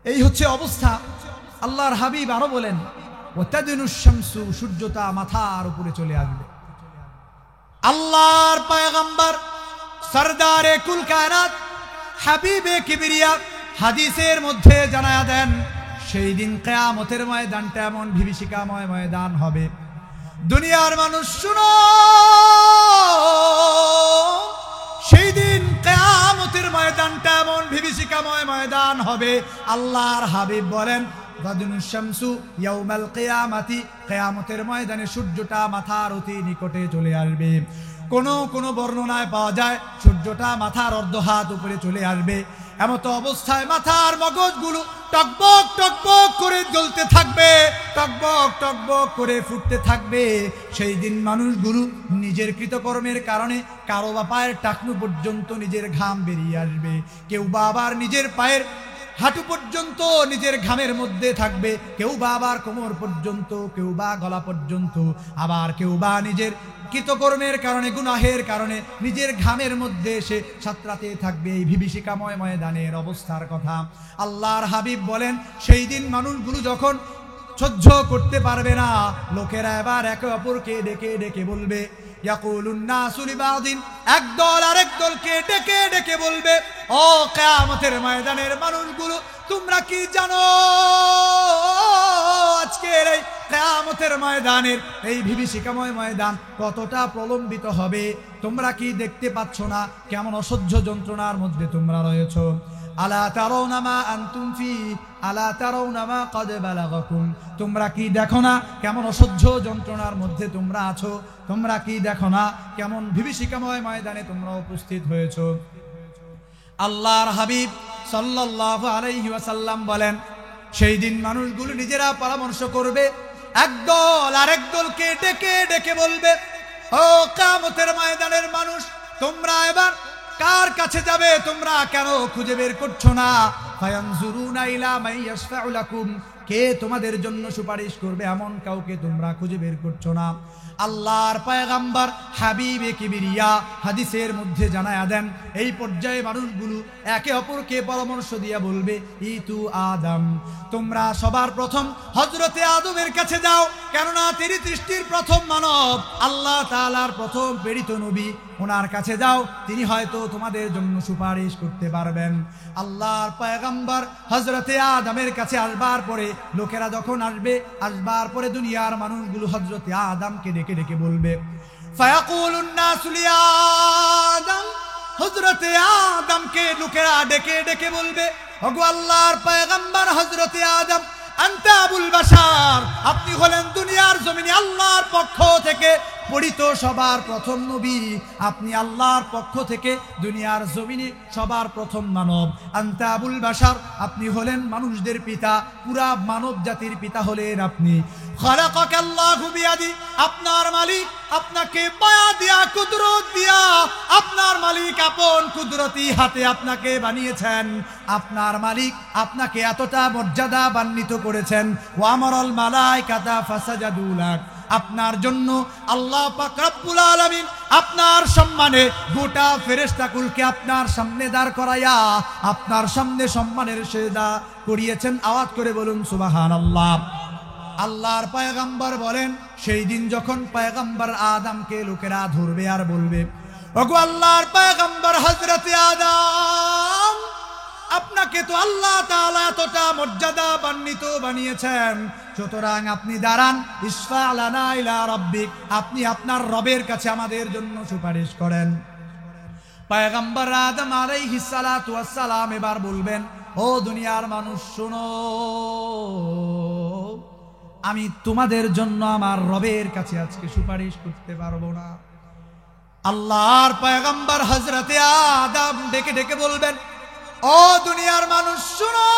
এই হচ্ছে অবস্থা। আল্লাহর হাবিব আরো বলেন, ওয়াতাদিনুশ শামসু, সূর্যটা মাথার উপরে চলে আসবে। আল্লাহর পয়গম্বর সরদারে কুল কায়নাত হাবিবে কিবরিয়া হাদিসের মধ্যে জানায়া দেন, সেই দিন কিয়ামতের ময়দানটা এমন বিভীষিকাময় ময়দান হবে। দুনিয়ার মানুষ শুনো, সেই দিন কিয়ামতের ময়দানটা এমন বিভীষিকাময় ময়দান হবে। আল্লাহর হাবিব বলেন, তাদিনুশ শামসু ইয়াউমাল কিয়ামাতি, কিয়ামতের ময়দানে সূর্যটা মাথার অতি নিকটে চলে আসবে। কোন বর্ণনায় পাওয়া যায় সূর্যটা মাথার অর্ধ হাত উপরে চলে আসবে। এমত অবস্থায় মাথার মগজগুলো টকবক টকবক করে জ্বলতে থাকবে, টকবক টকবক করে ফুটতে থাকবে। সেই দিন মানুষগুলো নিজের কৃতকর্মের কারণে কারো বা পায়ের টাকনু পর্যন্ত নিজের ঘাম বেরিয়ে আসবে, কেউ বা আবার নিজের পায়ের হাঁটু পর্যন্ত নিজের ঘামের মধ্যে থাকবে, কেউ বা আবার কোমর পর্যন্ত, কেউ বা গলা পর্যন্ত, আবার কেউ বা নিজের কৃতকর্মের কারণে, গুনাহের কারণে নিজের ঘামের মধ্যে সে সাঁতরাতে থাকবে। এই বিভীষিকাময় ময়দানের অবস্থার কথা আল্লাহর হাবিব বলেন, সেই দিন মানুষগুলো যখন সহ্য করতে পারবে না, লোকেরা এবার একে অপরকে ডেকে ডেকে বলবে, ইয়াকুলুন নাসু লিবাদিন, একদল আরেক দলকে ডেকে ডেকে বলবে, ও কিয়ামতের ময়দানের মানুষগুলো, তোমরা কি জানো আজকের এই কিয়ামতের ময়দানের এই বিভীষিকাময় ময়দান কতটা প্রলম্বিত হবে? তোমরা কি দেখতে পাচ্ছ না কেমন অসহ্য যন্ত্রণার মধ্যে তোমরা রয়েছো? আলা তারাউনা মা আনতুম ফি, আলা তারাউনা মা ক্বাদ বালাগাকুম, তোমরা কি দেখো না কেমন অসহ্য যন্ত্রণার মধ্যে তোমরা আছো? তোমরা কি দেখো না কেমন বিভীষিকাময় ময়দানে তোমরা উপস্থিত হয়েছো? আল্লাহর হাবিব সাল্লাল্লাহু আলাইহি ওয়াসাল্লাম বলেন, সেই দিন মানুষগুলো নিজেরা পরামর্শ করবে, একদল আরেক দলকে ডেকে ডেকে বলবে, ও কিয়ামতের ময়দানের মানুষ, তোমরা এবার কার কাছে যাবে? তোমরা কেন খুঁজে বের করছো না? ফায়ানজুরুনা ইলা মান ইয়াশফাউ লাকুম, কে তোমাদের জন্য সুপারিশ করবে এমন কাউকে তোমরা খুঁজে বের করছো না। আল্লাহর পয়গম্বর হাবিবে কিবরিয়া হাদিসের মধ্যে জানায়া দেন, এই পর্যায়ে মানুষগুলো একে অপরকে পরামর্শ দিয়া বলবে, ইতু আদম, তোমরা সবার প্রথম হযরতে আদমের কাছে যাও, কেননা তিনি সৃষ্টির প্রথম মানব, আল্লাহ তাআলার প্রথম প্রেরিত নবী, ওনার কাছে যাও, তিনি হয়তো তোমাদের জন্য সুপারিশ করতে পারবেন। আল্লাহর পয়গম্বর হযরতে আদমের কাছে আসবার পরে, লোকেরা যখন আসবার পরে দুনিয়ার মানুষগুলো হযরতে আদমকে ডেকে ডেকে বলবে, ফায়াকুলুন নাসু লিয়া আদম, হযরতে আদমকে লোকেরা ডেকে ডেকে বলবে, ওগো আল্লাহর পয়গম্বর হযরতে আদম, আনতা আবুল বাশার, আপনি হলেন দুনিয়ার জমিনে আল্লাহর পক্ষ থেকে পরিত সবার প্রথম নবী, আপনি আল্লাহর পক্ষ থেকে দুনিয়ার জমিনে সবার প্রথম মানব। আনতা আবুল বাশার, আপনি হলেন মানুষদের পিতা, পুরা মানব জাতির পিতা হলেন আপনি। খালাকাকাল্লাহু বিয়াদি, আপনার মালিক আপনাকে মায়া দিয়া, কুদরত দিয়া, আপনার মালিক আপন কুদরতি হাতে আপনাকে বানিয়েছেন। আপনার মালিক আপনাকে এতটা মর্যাদাবান্বিত করেছেন, ওয়া আমারাল মালাইকাতা ফাসাজাদু লাক, আপনার জন্য আল্লাহ পাক রব্বুল আলামিন আপনার সম্মানে গোটা ফেরেশতাকুলকে আপনার সামনে দাঁড় করাইয়া আপনার সামনে সম্মানের সেজদা করিয়েছেন। আওয়াজ করে বলুন সুবহানাল্লাহ। আল্লাহর পয়গম্বর বলেন, সেই দিন যখন পয়গম্বর আদমকে লোকেরা ধরবে আর বলবে, ওগো আল্লাহর পয়গম্বর হযরতে আদম, আপনাকে তো আল্লাহ তাআলা এতটা মর্যাদাবান্বিত বানিয়েছেন, সুতরাং আপনি দাঁড়ান, ইশফা লানা ইলা রাব্বিক, আপনি আপনার রবের কাছে আমাদের জন্য সুপারিশ করেন। পয়গম্বর আদম আলাইহিস সালাতু ওয়াস সালাম এবার বলবেন, ও দুনিয়ার মানুষ শোনো, আমি তোমাদের জন্য আমার রবের কাছে আজকে সুপারিশ করতে পারবো না। আল্লাহর পয়গম্বর হযরতে আদম ডেকে ডেকে বলবেন, ও দুনিয়ার মানুষ শোনো,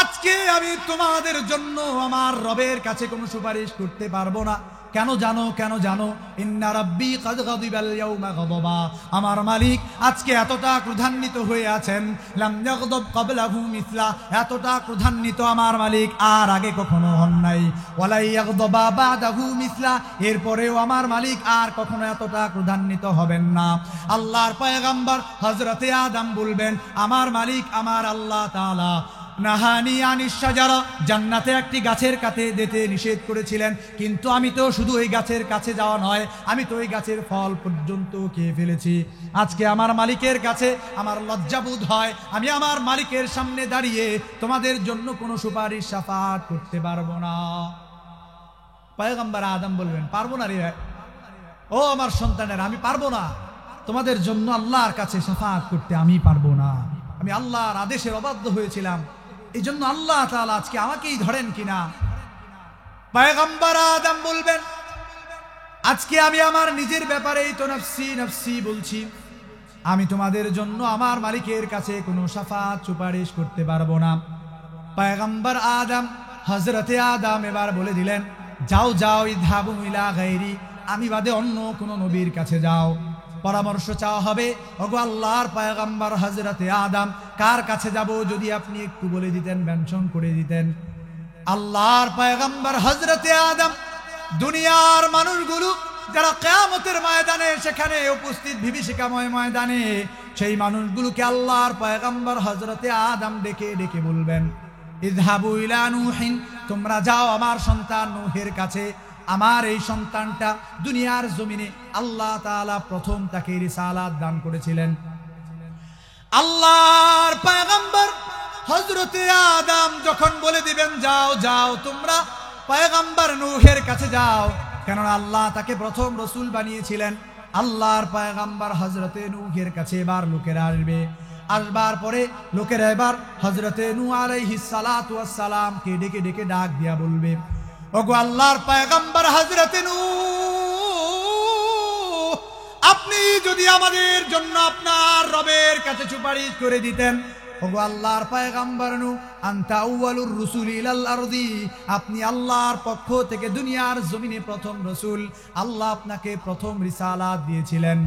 আজকে আমি তোমাদের জন্য আমার রবের কাছে কোনো সুপারিশ করতে পারবো না। কেন জানো? কেন জানো? ইন্না রাব্বি কাদ গাদিবাল ইয়াউমা গাদাবা, আমার মালিক আজকে এতটা ক্রোধান্বিত হয়ে আছেন, লাম ইয়াগদাব ক্বাবলাহু মিসলা, এতটা ক্রোধান্বিত আমার মালিক আর আগে কখনো হন নাই, ওয়ালা ইয়াগদাবা বাদাহু মিসলা, এরপরেও আমার মালিক আর কখনো এতটা ক্রোধান্বিত হবেন না। আল্লাহর পয়গম্বর হযরতে আদম বলবেন, আমার মালিক আমার আল্লাহ তাআলা নাহানি আনিশ শাজারা, জান্নাতে একটি গাছের কাছে যেতে নিষেধ করেছিলেন, কিন্তু আমি তো শুধু ওই গাছের কাছে যাওয়া নয়, আমি তো ওই গাছের ফল পর্যন্ত খেয়ে ফেলেছি। আজকে আমার মালিকের কাছে আমার লজ্জাবোধ হয়, আমি আমার মালিকের সামনে দাঁড়িয়ে তোমাদের জন্য কোনো সুপারিশ শাফাআত করতে পারবো না। পয়গম্বর আদম বলবেন, পারবো না রে, ও আমার সন্তানের, আমি পারবো না তোমাদের জন্য আল্লাহর কাছে শাফাআত করতে, আমি পারবো না, আমি আল্লাহর আদেশের অবাধ্য হয়েছিলাম, এই জন্য আল্লাহ তাআলা আজকে আমাকেই ধরেন কিনা। পয়গম্বর আদম বলবেন, আজকে আমি আমার নিজের ব্যাপারেই তো নফসি নফসি বলছি, আমি তোমাদের জন্য আমার মালিকের কাছে কোনো শাফাআত সুপারিশ করতে পারবো না। পয়গম্বর আদম হযরতে আদম এবার বলে দিলেন, যাও যাও, ইযহাবু ইলা গায়রি, আমি বাদে অন্য কোনো নবীর কাছে যাও। পরামর্শ চাওয়া হবে, ওগো আল্লাহর পয়গম্বর হযরতে আদম, কার কাছে যাব যদি আপনি একটু বলে দিতেন, মেনশন করে দিতেন। আল্লাহর পয়গম্বর হযরতে আদম দুনিয়ার মানুষগুলো যারা কিয়ামতের ময়দানে সেখানে উপস্থিত, বিভীষিকাময় ময়দানে, সেই মানুষগুলোকে আল্লাহর পয়গম্বর হযরতে আদম ডেকে ডেকে বলবেন, ইযহাবু ইলা নূহিন, তোমরা যাও আমার সন্তান নূহের কাছে। আমার এই সন্তানটা দুনিয়ার জমিনে আল্লাহ তাআলা প্রথম তাকে রিসালাত দান করেছিলেন। আল্লাহর পয়গম্বর হযরতে আদম যখন বলে দিবেন, যাও যাও তোমরা পয়গম্বর নূহের কাছে যাও, কেননা আল্লাহ তাকে প্রথম রসুল বানিয়েছিলেন। আল্লাহর পয়গম্বর হযরতে নূহের কাছে এবার লোকেরা আসবে। আসবার পরে লোকেরা এবার হযরতে নূহ আলাইহিস সালাতু ওয়াস সালামকে ডেকে ডেকে ডাক দিয়া বলবে, ওগো আল্লাহর পয়গম্বর হযরতে নূহ, আপনি যদি আমাদের জন্য আপনার রবের কাছে সুপারিশ করে দিতেন। ওগো আল্লাহর পয়গম্বর নূহ, আনতা আউয়ালুর রুসুল ইলাল আরদি, আপনি আল্লাহর পক্ষ থেকে দুনিয়ার জমিনে প্রথম রসুল। আল্লাহ আপনাকে প্রথম রিসালাত দিয়েছিলেন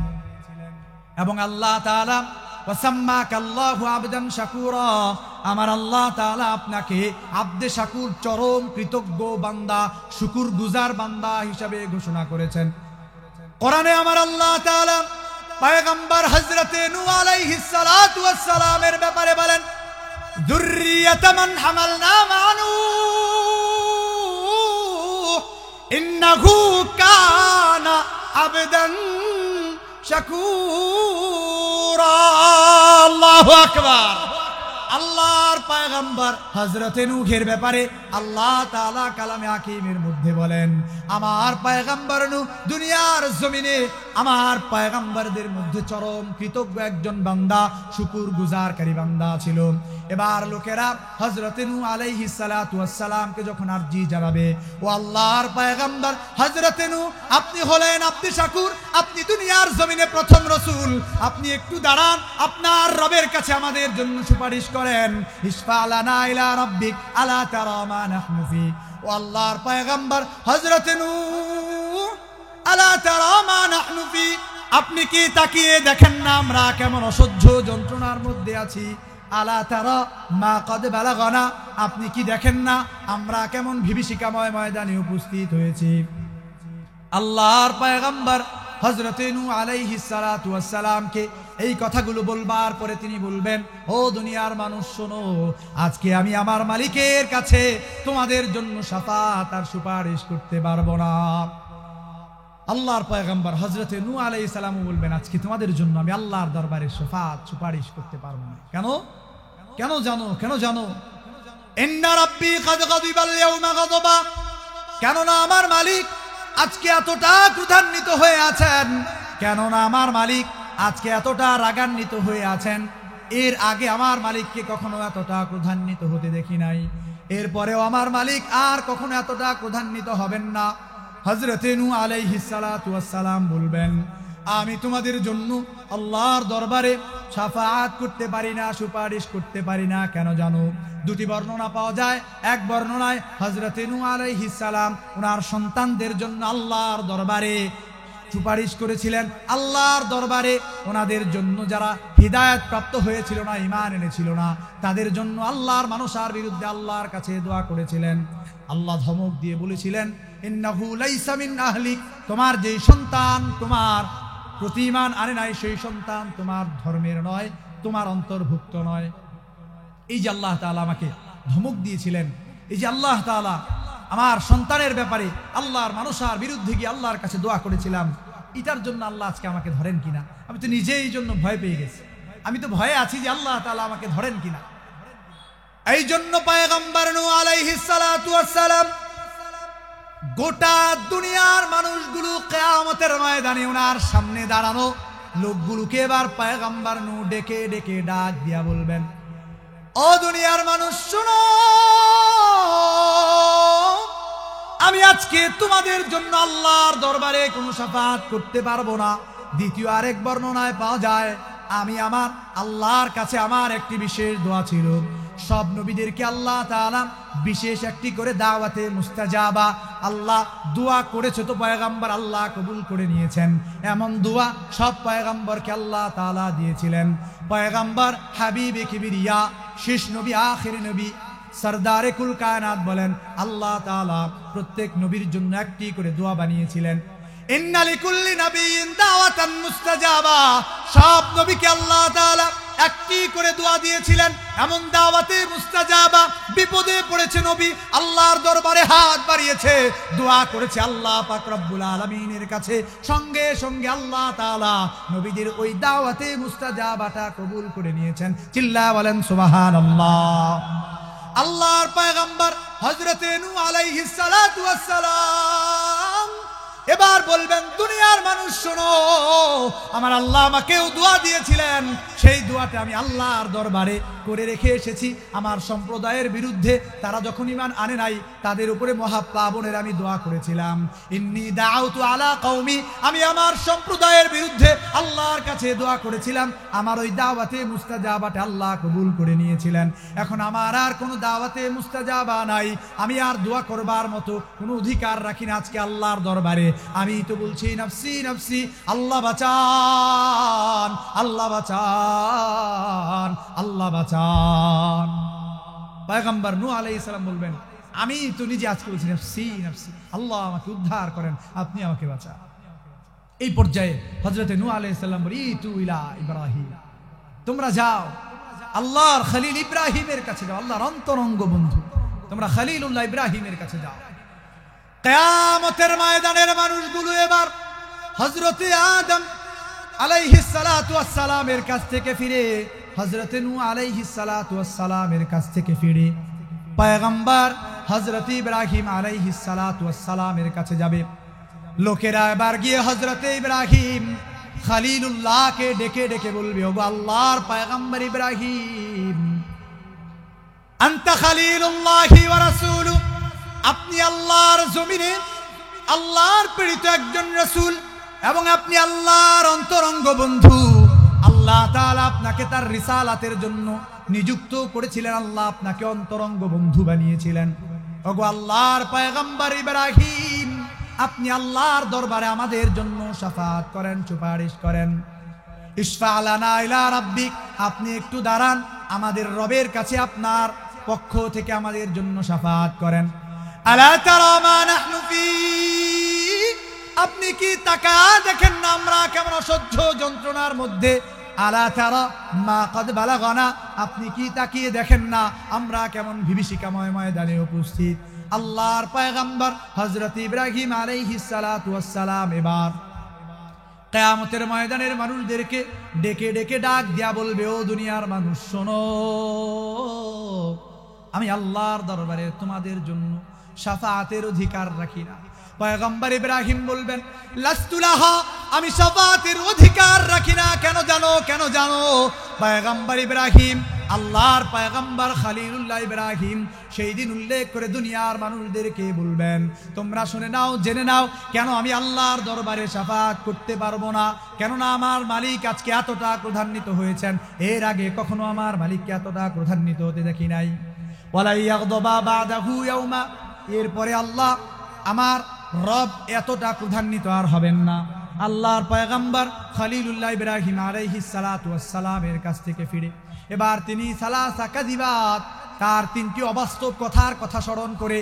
এবং আল্লাহ তাআলা ওয়াসাম্মাকাল্লাহু আবদান শাকুরা, আমার আল্লাহ তাআলা আপনাকে আবদে শাকুর, চরম কৃতজ্ঞ বান্দা, শুকুর গুজার বান্দা হিসাবে ঘোষণা করেছেন। কোরআনে আমার আল্লাহ তাআলা পয়গম্বর হযরতে নূহ আলাইহিস সালাতু ওয়াস সালামের ব্যাপারে বলেন, যুররিয়াতা মান হামালনা মা নূহ ইন্নাহু কানা আবদান শাকুরা। আল্লাহু আকবার। আল্লাহর পয়গম্বর হযরতে নূহের ব্যাপারে আল্লাহ তাআলা কালামে হাকিমের মধ্যে বলেন, আমার পয়গম্বর নূহ দুনিয়ার জমিনে আমার পয়গম্বরদের মধ্যে চরম কৃতজ্ঞ একজন বান্দা, শুকুর গুজারকারী বান্দা ছিল। এবার লোকেরা হযরতে নূহ আলাইহিস সালাতু ওয়াস সালামকে যখন আরজি জানাবে, ও আল্লাহর পয়গম্বর হযরতে নূহ, আপনি হলেন আবদে শাকুর, আপনি দুনিয়ার জমিনে প্রথম রাসূল, আপনি একটু দাঁড়ান, আপনার রবের কাছে আমাদের জন্য সুপারিশ করেন। ইশফা লানা ইলা রাব্বিক আলা তারা মা নাহনু ফি। ও আল্লাহর পয়গম্বর হযরতে নূহ, আলা তারা মা নাহনু ফি, আপনি কি তাকিয়ে দেখেন না আমরা কেমন অসহ্য যন্ত্রণার মধ্যে আছি? আলা তারা মা কদ বালাগানা, আপনি কি দেখেন না আমরা কেমন বিভীষিকাময় ময়দানে উপস্থিত হয়েছি? আল্লাহর পয়গম্বর হযরতে নূহ আলাইহিস সালাতু ওয়াস সালামকে এই কথাগুলো বলবার পরে তিনি বলবেন, ও দুনিয়ার মানুষ শোনো, আজকে আমি আমার মালিকের কাছে তোমাদের জন্য শাফাত আর সুপারিশ করতে পারবো না। আল্লাহর পয়গম্বর হযরতে নূহ আলাইহিস সালাম বলবেন, আজকে তোমাদের জন্য আমি আল্লাহর দরবারে শাফাত সুপারিশ করতে পারবো না। কেন? কেন জানো? কেন জানো? ইন্না রাব্বী কাদ গাদিবাল ইয়াউমা গাদবা, কেননা আমার মালিক আজকে এতটা ক্রোধান্বিত হয়ে আছেন, কেননা আমার মালিক আজকে এতটা রাগান্বিত হয়ে আছেন। এর আগে আমার মালিককে কখনো এতটা ক্রোধান্বিত হতে দেখি নাই, এরপরেও আমার মালিক আর কখনো এতটা ক্রোধান্বিত হবেন না। হযরতে নূহ আলাইহিস সালাতু ওয়াস সালাম বলবেন, আমি তোমাদের জন্য আল্লাহর দরবারে শাফাআত করতে পারি না, সুপারিশ করতে পারি না। কেন জানো? দুটি বর্ণনা পাওয়া যায়। এক বর্ণনায় হযরতে নূহ আলাইহিস সালাম ওনার সন্তানদের জন্য আল্লাহর দরবারে সুপারিশ করেছিলেন। আল্লাহর দরবারে ওনাদের জন্য যারা হিদায়াত প্রাপ্ত হয়েছিল না, ঈমান এনেছিল না, তাদের জন্য আল্লাহর মানুষার বিরুদ্ধে আল্লাহর কাছে দোয়া করেছিলেন। আল্লাহ ধমক দিয়ে বলেছিলেন, ইন্নাহু লাইসা মিন আহলিক, তোমার যে সন্তান তোমার প্রতি ঈমান আনে নাই, সেই সন্তান তোমার ধর্মের নয়, তোমার অন্তর্ভুক্ত নয়। এই যে আল্লাহ তাআলা আমাকে ধমক দিয়েছিলেন, এই যে আল্লাহ তাআলা আমার সন্তানের ব্যাপারে আল্লাহর মানুষার বিরুদ্ধে গিয়ে আল্লাহর কাছে দোয়া করেছিলাম, এটার জন্য আল্লাহ আজকে আমাকে ধরেন কিনা। আমি তো নিজেই এই জন্য ভয় পেয়ে গেছি, আমি তো ভয়ে আছি যে আল্লাহ তাআলা আমাকে ধরেন কিনা। এই জন্য পয়গম্বর নূহ আলাইহিস সালাতু ওয়াস সালাম গোটা দুনিয়ার মানুষগুলো কিয়ামতের ময়দানে ওনার সামনে দাঁড়ানো লোকগুলোকে এবার পয়গম্বর নূহ ডেকে ডেকে ডাক দিয়া বলবেন, ও দুনিয়ার মানুষ শোনো, আমি আজকে তোমাদের জন্য আল্লাহর দরবারে কোনো শাফাআত করতে পারবো না। দ্বিতীয় আরেক বর্ণনায় পাওয়া যায়, আমি আমার আল্লাহর কাছে আমার একটি বিশেষ দোয়া ছিল, সব নবীদেরকে আল্লাহ তাআলা বিশেষ একটি করে দাওয়াতে মুস্তাজাবা আল্লাহ দোয়া করেছে, তো পয়গম্বর আল্লাহ কবুল করে নিয়েছেন। এমন দোয়া সব পয়গম্বরকে আল্লাহ তাআলা দিয়েছিলেন। পয়গম্বর হাবিবে কিবরিয়া শেষ নবী, আখির নবী, সরদারে কুল কায়নাত বলেন আল্লাহ তাআলা প্রত্যেক নবীর জন্য একটি করে দোয়া বানিয়েছিলেন। ইন্না লিকুল্লি নাবিয়্যিন দাওয়াতান মুস্তাজাবা, সব নবীকে আল্লাহ তাআলা একটি করে দোয়া দিয়েছিলেন। এমন দাওয়াতে মুস্তাজাবা, বিপদে পড়েছে নবী, আল্লাহর দরবারে হাত বাড়িয়েছে, দোয়া করেছে আল্লাহ পাক রব্বুল আলামিনের কাছে, সঙ্গে সঙ্গে আল্লাহ তাআলা নবীদের ওই দাওয়াতে মুস্তাজাবাটা কবুল করে নিয়েছেন। চিল্লায়া বলেন সুবহানাল্লাহ। আল্লাহর পয়গম্বর হযরতে নূহ আলাইহিস সালাতু ওয়াস সালাম এবার বলবেন দুনিয়ার মানুষ শোনো, আমার আল্লাহ আমাকেও দোয়া দিয়েছিলেন, সেই দোয়াটা আমি আল্লাহর দরবারে করে রেখে এসেছি। আমার সম্প্রদায়ের বিরুদ্ধে তারা যখন ঈমান আনে নাই, তাদের উপরে মহাপ্লাবনের আমি দোয়া করেছিলাম। ইন্নী দাউতু আলা কওমি, আমি আমার সম্প্রদায়ের বিরুদ্ধে আল্লাহর কাছে দোয়া করেছিলাম, আমার ওই দাওয়াতে মুস্তাজাবাটা আল্লাহ কবুল করে নিয়েছিলেন। এখন আমার আর কোনো দাওয়াতে মুস্তাজাবা নাই, আমি আর দোয়া করবার মতো কোনো অধিকার রাখি না আজকে আল্লাহর দরবারে। আমি তো বলছি নফসি নফসি, আল্লাহ বাঁচান, আল্লাহ বাঁচান, আল্লাহ বাঁচান। পয়গম্বর নূহ আলাইহিস সালাম বলবেন আমি তো নিজে আজকে বলছি নফসি নফসি, আল্লাহ আমাকে উদ্ধার করেন, আপনি আমাকে বাঁচান। এই পর্যায়ে হযরতে নূহ আলাইহিস সালাম বলি তু ইলা ইব্রাহিম, তোমরা যাও আল্লাহর খলিল ইব্রাহিমের কাছে যাও, আল্লাহর অন্তরঙ্গ বন্ধু, তোমরা খলিলুল্লাহ ইব্রাহিমের কাছে যাও। কিয়ামতের ময়দানের মানুষগুলো এবার হযরতে আদম আলাইহিস সালাতু ওয়াস সালামের কাছ থেকে ফিরে, হযরতে নূহ আলাইহিস সালাতু ওয়াস সালামের কাছ থেকে ফিরে পয়গম্বর হযরতে ইব্রাহিম আলাইহিস সালাতু ওয়াস সালামের কাছে যাবে। লোকেরা এবার গিয়ে হযরতে ইব্রাহিম খলিলুল্লাহকে ডেকে ডেকে বলবে, ওগো আল্লাহর পয়গম্বর ইব্রাহিম, আনতা খলিলুল্লাহি ওয়া রাসূলুহু, আপনি আল্লাহর জমিনে আল্লাহর প্রেরিত একজন রাসূল এবং আপনি আল্লাহর অন্তরঙ্গ বন্ধু। আল্লাহ তাআলা আপনাকে তার রিসালাতের জন্য নিযুক্ত করেছিলেন, আল্লাহ আপনাকে অন্তরঙ্গ বন্ধু বানিয়েছিলেন। ওগো আল্লাহর পয়গম্বর ইব্রাহিম, আপনি আল্লাহর দরবারে আমাদের জন্য শাফাআত করেন, সুপারিশ করেন। ইশফা লানা ইলা রাব্বিক, আপনি একটু দাঁড়ান, আমাদের রবের কাছে আপনার পক্ষ থেকে আমাদের জন্য শাফাআত করেন। আলা তারা মা নাহনু ফী, আপনি কি তাকায়া দেখেন না আমরা কেমন অসহ্য যন্ত্রণার মধ্যে। আলা তারা মা কদ বালাগানা, আপনি কি তাকিয়ে দেখেন না আমরা কেমন বিভীষিকাময় ময়দানে উপস্থিত। আল্লাহর পয়গম্বর হযরত ইব্রাহিম আলাইহিস সালাতু ওয়াস সালাম এবার কিয়ামতের ময়দানের মানুষদেরকে ডেকে ডেকে ডাক দিয়া বলবে, ও দুনিয়ার মানুষ শোনো, আমি আল্লাহর দরবারে তোমাদের জন্য শাফাআতের অধিকার রাখি না। পয়গম্বর ইব্রাহিম বলবেন লাস্তু লাহা, আমি শাফাআতের অধিকার রাখি না। কেন জানো, কেন জানো? পয়গম্বর ইব্রাহিম, আল্লাহর পয়গম্বর খলিলুল্লাহ ইব্রাহিম সেই দিন উল্লেখ করে দুনিয়ার মানুষদেরকে বলবেন, তোমরা শুনে নাও, জেনে নাও, কেন আমি আল্লাহর দরবারে শাফাআত করতে পারবো না। কেননা আমার মালিক আজকে এতটা ক্রোধান্বিত হয়েছেন, এর আগে কখনো আমার মালিককে এতটা ক্রোধান্বিত হতে দেখি নাই। ওয়ালা ইয়াগদাবা বাদাহু ইয়াউমা, এরপরে আল্লাহ আমার রব এতটা ক্রোধান্বিত আর হবেন না। আল্লাহর পয়গম্বর খলিলুল্লাহ ইব্রাহিম আলাইহিস সালাতু ওয়াস সালামের কাছ থেকে ফিরে এবার তিনি সালাসা কাযিবাত, তার তিনটি অবাস্তব কথার কথা স্মরণ করে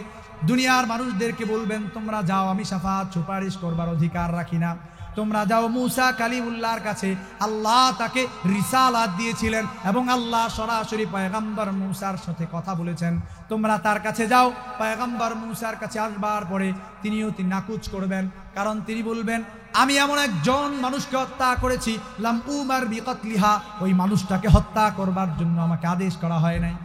দুনিয়ার মানুষদেরকে বলবেন, তোমরা যাও, আমি শাফাআত সুপারিশ করবার অধিকার রাখি না। তোমরা যাও মূসা কালিমুল্লাহর কাছে, আল্লাহ তাকে রিসালাত দিয়েছিলেন এবং আল্লাহ সরাসরি পয়গম্বর মূসার সাথে কথা বলেছেন। তোমরা তার কাছে যাও। পয়গম্বর মূসার কাছে আসবার পরে তিনি নাকুচ করবেন, কারণ তিনি বলবেন, আমি এমন একজন মানুষকে হত্যা করেছি, লাম উমার বিকতলিহা, ওই মানুষটাকে হত্যা করবার জন্য আমাকে আদেশ করা হয় নাই।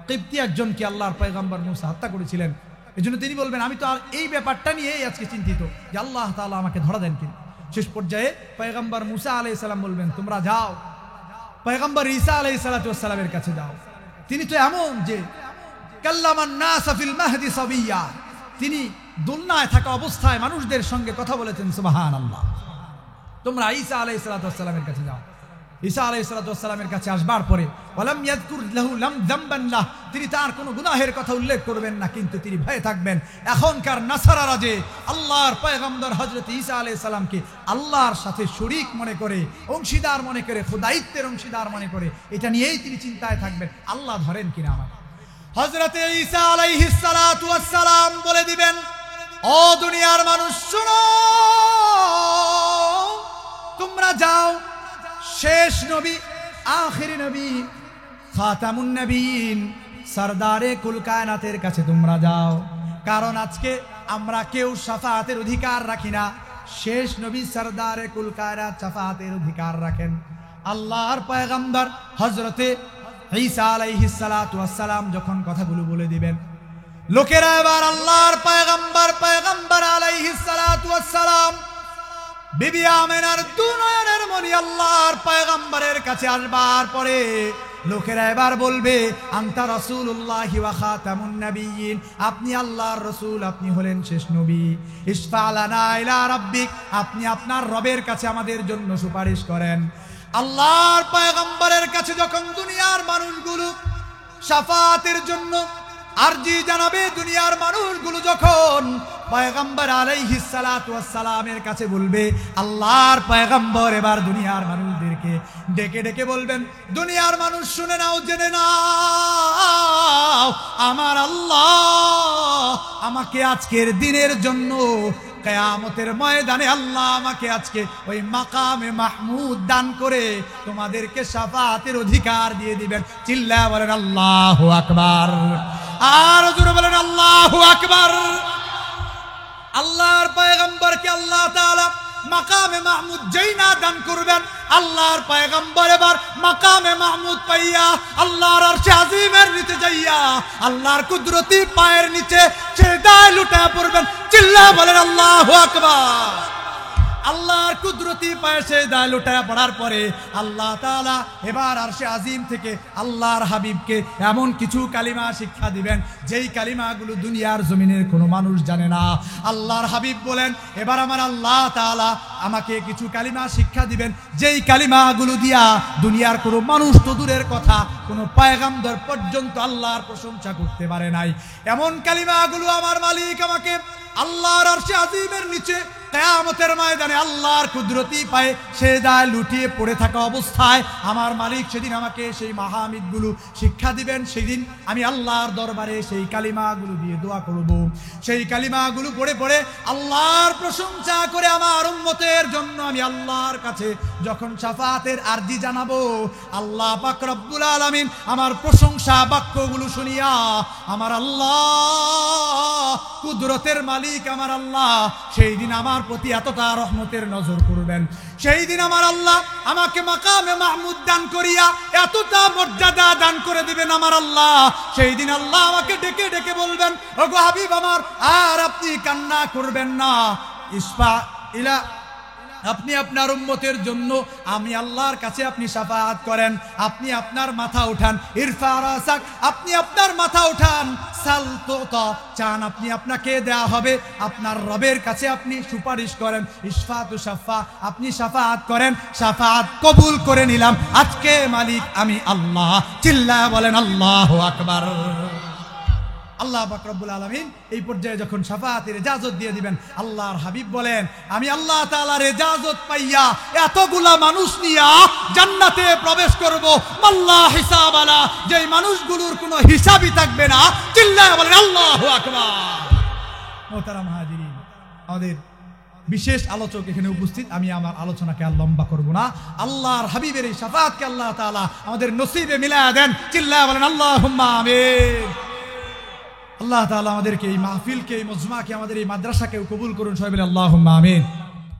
কিবতী একজনকে আল্লাহর পয়গম্বর মূসা হত্যা করেছিলেন। এজন্য তিনি বলবেন, আমি তো আর এই ব্যাপারটা নিয়েই আজকে চিন্তিত যে আল্লাহ তাআলা আমাকে ধরা দেন কিনা। শেষ পর্যায়ে পয়গম্বর মূসা আলাইহিস সালাম বলবেন, তোমরা যাও পয়গম্বর ঈসা আলাইহিস সালাতু ওয়াস সালামের কাছে যাও। তিনি তো এমন যে কাল্লামান নাস ফিল মাহদি সাবিয়্যা, তিনি দুলনায় থাকা অবস্থায় মানুষদের সঙ্গে কথা বলেছেন। সুবহানাল্লাহ। তোমরা ঈসা আলাইহিস সালাতু ওয়াস সালামের কাছে যাও। ঈসা আলাইহিস সালামের কাছে আসবার পরে ওয়ালাম ইয়াযকুর লাহু লাম যামবান লাহ, তিনি তার কোনো গুনাহের কথা উল্লেখ করবেন না, কিন্তু তিনি ভয়ে থাকবেন এখনকার নাসারারা যে আল্লাহর পয়গম্বর হযরত ঈসা আলাইহিস সালামকে আল্লাহর সাথে শরীক মনে করে, অংশীদার মনে করে, খোদাইত্বের অংশীদার মনে করে, এটা নিয়েই তিনি চিন্তায় থাকবেন আল্লাহ ধরেন কিনা আমার। হযরত ঈসা আলাইহিস সালাম বলে দিবেন, ও দুনিয়ার মানুষ শোনো, তোমরা যাও শেষ নবী, আখিরি নবী, খাতামুন নবীন, সরদারে কুল কায়নাতের কাছে তোমরা যাও। কারণ আজকে আমরা কেউ শাফাআতের অধিকার রাখি না, শেষ নবী সরদারে কুল কায়নাত শাফাআতের অধিকার রাখেন। আল্লাহর পয়গম্বর হযরতে ঈসা আলাইহিস সালাম যখন কথাগুলো বলে দিবেন, লোকেরা এবার আল্লাহর পয়গম্বর আলাইহিস সালাম বিবি আমেনার দুনয়নের মনি আল্লাহর পয়গম্বরের কাছে আসবার পরে লোকেরা এবার বলবে, আনতা রাসূলুল্লাহি ওয়া খাতামুন নবিয়্যিন, আপনি আল্লাহর রাসূল, আপনি হলেন শেষ নবী। ইশফা লানা ইলা রাব্বিক, আপনি আপনার রবের কাছে আমাদের জন্য সুপারিশ করেন। আল্লাহর পয়গম্বরের কাছে যখন দুনিয়ার মানুষগুলো শাফাআতের জন্য আরজি জানাবে, দুনিয়ার মানুষগুলো যখন পয়গম্বর আলাইহিস সালামের কাছে বলবে, আল্লাহর পয়গম্বর এবার দুনিয়ার মানুষদেরকে ডেকে ডেকে বলবেন, দুনিয়ার মানুষ শুনে নাও, জেনে নাও, আমার আল্লাহ আমাকে আজকের দিনের জন্য কিয়ামতের ময়দানে আল্লাহ আমাকে আজকে ওই মাকামে মাহমুদ দান করে তোমাদেরকে শাফাআতের অধিকার দিয়ে দিবেন। চিল্লায়া বলেন আল্লাহু আকবার, আর জোরে বলেন আল্লাহু আকবার। আল্লাহর পয়গম্বরকে আল্লাহ তাআলা মাকামে মাহমুদ যেই না দান করবেন, আল্লাহর পয়গম্বর এবার মাকামে মাহমুদ পাইয়া আল্লাহর আরশে আজিমের নিচে যাইয়া আল্লাহর কুদরতি পায়ের নিচে সিজদায় লুটায়া পড়বেন। চিল্লায়া বলেন আল্লাহু আকবার। আল্লাহর কুদরতি পায়ে সিজদায় লুটায়া পড়ার পরে আল্লাহ তাআলা এবার আরশে আজিম থেকে আল্লাহর হাবিবকে এমন কিছু কালিমা শিক্ষা দিবেন যেই কালিমাগুলো দুনিয়ার জমিনের কোনো মানুষ জানে না। আল্লাহর হাবিব বলেন, এবার আমার আল্লাহ তাআলা আমাকে কিছু কালিমা শিক্ষা দিবেন যেই কালিমাগুলো দিয়া দুনিয়ার কোনো মানুষ তো দূরের কথা, কোনো পয়গম্বর পর্যন্ত আল্লাহর প্রশংসা করতে পারে নাই। এমন কালিমাগুলো আমার মালিক আমাকে আল্লাহর আরশে আজিমের নিচে কিয়ামতের ময়দানে আল্লাহর কুদরতি পায়ে সিজদায় লুটিয়ে পড়ে থাকা অবস্থায় আমার মালিক সেদিন আমাকে সেই মাহমিদগুলো শিক্ষা দিবেন। সেদিন আমি আল্লাহর দরবারে সেই কালিমাগুলো দিয়ে দোয়া করব। সেই কালিমাগুলো পড়ে পড়ে আল্লাহর প্রশংসা করে আমার উম্মতের জন্য আমি আল্লাহর কাছে যখন শাফাআতের আরজি জানাবো, আল্লাহ পাক রব্বুল আলামিন আমার প্রশংসা বাক্যগুলো শুনিয়া আমার আল্লাহ কুদরতের মালিক আমার আল্লাহ সেই দিন আমার প্রতি এতটা রহমতের নজর করবেন। সেই দিন আমার আল্লাহ আমাকে মাকামে মাহমুদ দান করিয়া এতটা মর্যাদা দান করে দিবেন আমার আল্লাহ। সেই দিন আল্লাহ আমাকে ডেকে ডেকে বলবেন, ওগো হাবিব আমার, আর আপনি কান্না করবেন না, ইসফা ইলা, আপনি আপনার উম্মতের জন্য আমি আল্লাহর কাছে আপনি শাফাআত করেন, আপনি আপনার মাথা উঠান, ইরফা রাসাক, আপনি আপনার মাথা উঠান, সাল তুতা, চান আপনি আপনাকে দেয়া হবে, আপনার রবের কাছে আপনি সুপারিশ করেন, ইশফা তু শাফা, আপনি শাফাআত করেন, শাফাআত কবুল করে নিলাম আজকে মালিক আমি আল্লাহ। চিল্লায়া বলেন আল্লাহু আকবার। আল্লাহ পাক রব্বুল আলামিন এই পর্যায়ে যখন শাফাআতের ইজাজত দিয়ে দিবেন, আল্লাহর হাবিব বলেন, আমি আল্লাহ তাআলার ইজাজত পাইয়া এতগুলা মানুষ নিয়া জান্নাতে প্রবেশ করব, মাল্লা হিসাব আলা, যেই মানুষগুলোর কোনো হিসাবই থাকবে না। চিল্লায়া বলেন আল্লাহু আকবার। মোহতারাম হাজিরিন, আমাদের বিশেষ আলোচক এখানে উপস্থিত, আমি আমার আলোচনাকে আর লম্বা করব না। আল্লাহর হাবিবের এই শাফাআতকে আল্লাহ তাআলা আমাদের নসিবে মিলায়া দেন। চিল্লায়া বলেন আল্লাহুম্মা আমিন। আল্লাহ তাআলা আমাদেরকে এই মাহফিলকে, এই মজমাকে, আমাদের এই মাদ্রাসাকে কবুল করুন। সবাই বলে আল্লাহুম্মা আমিন।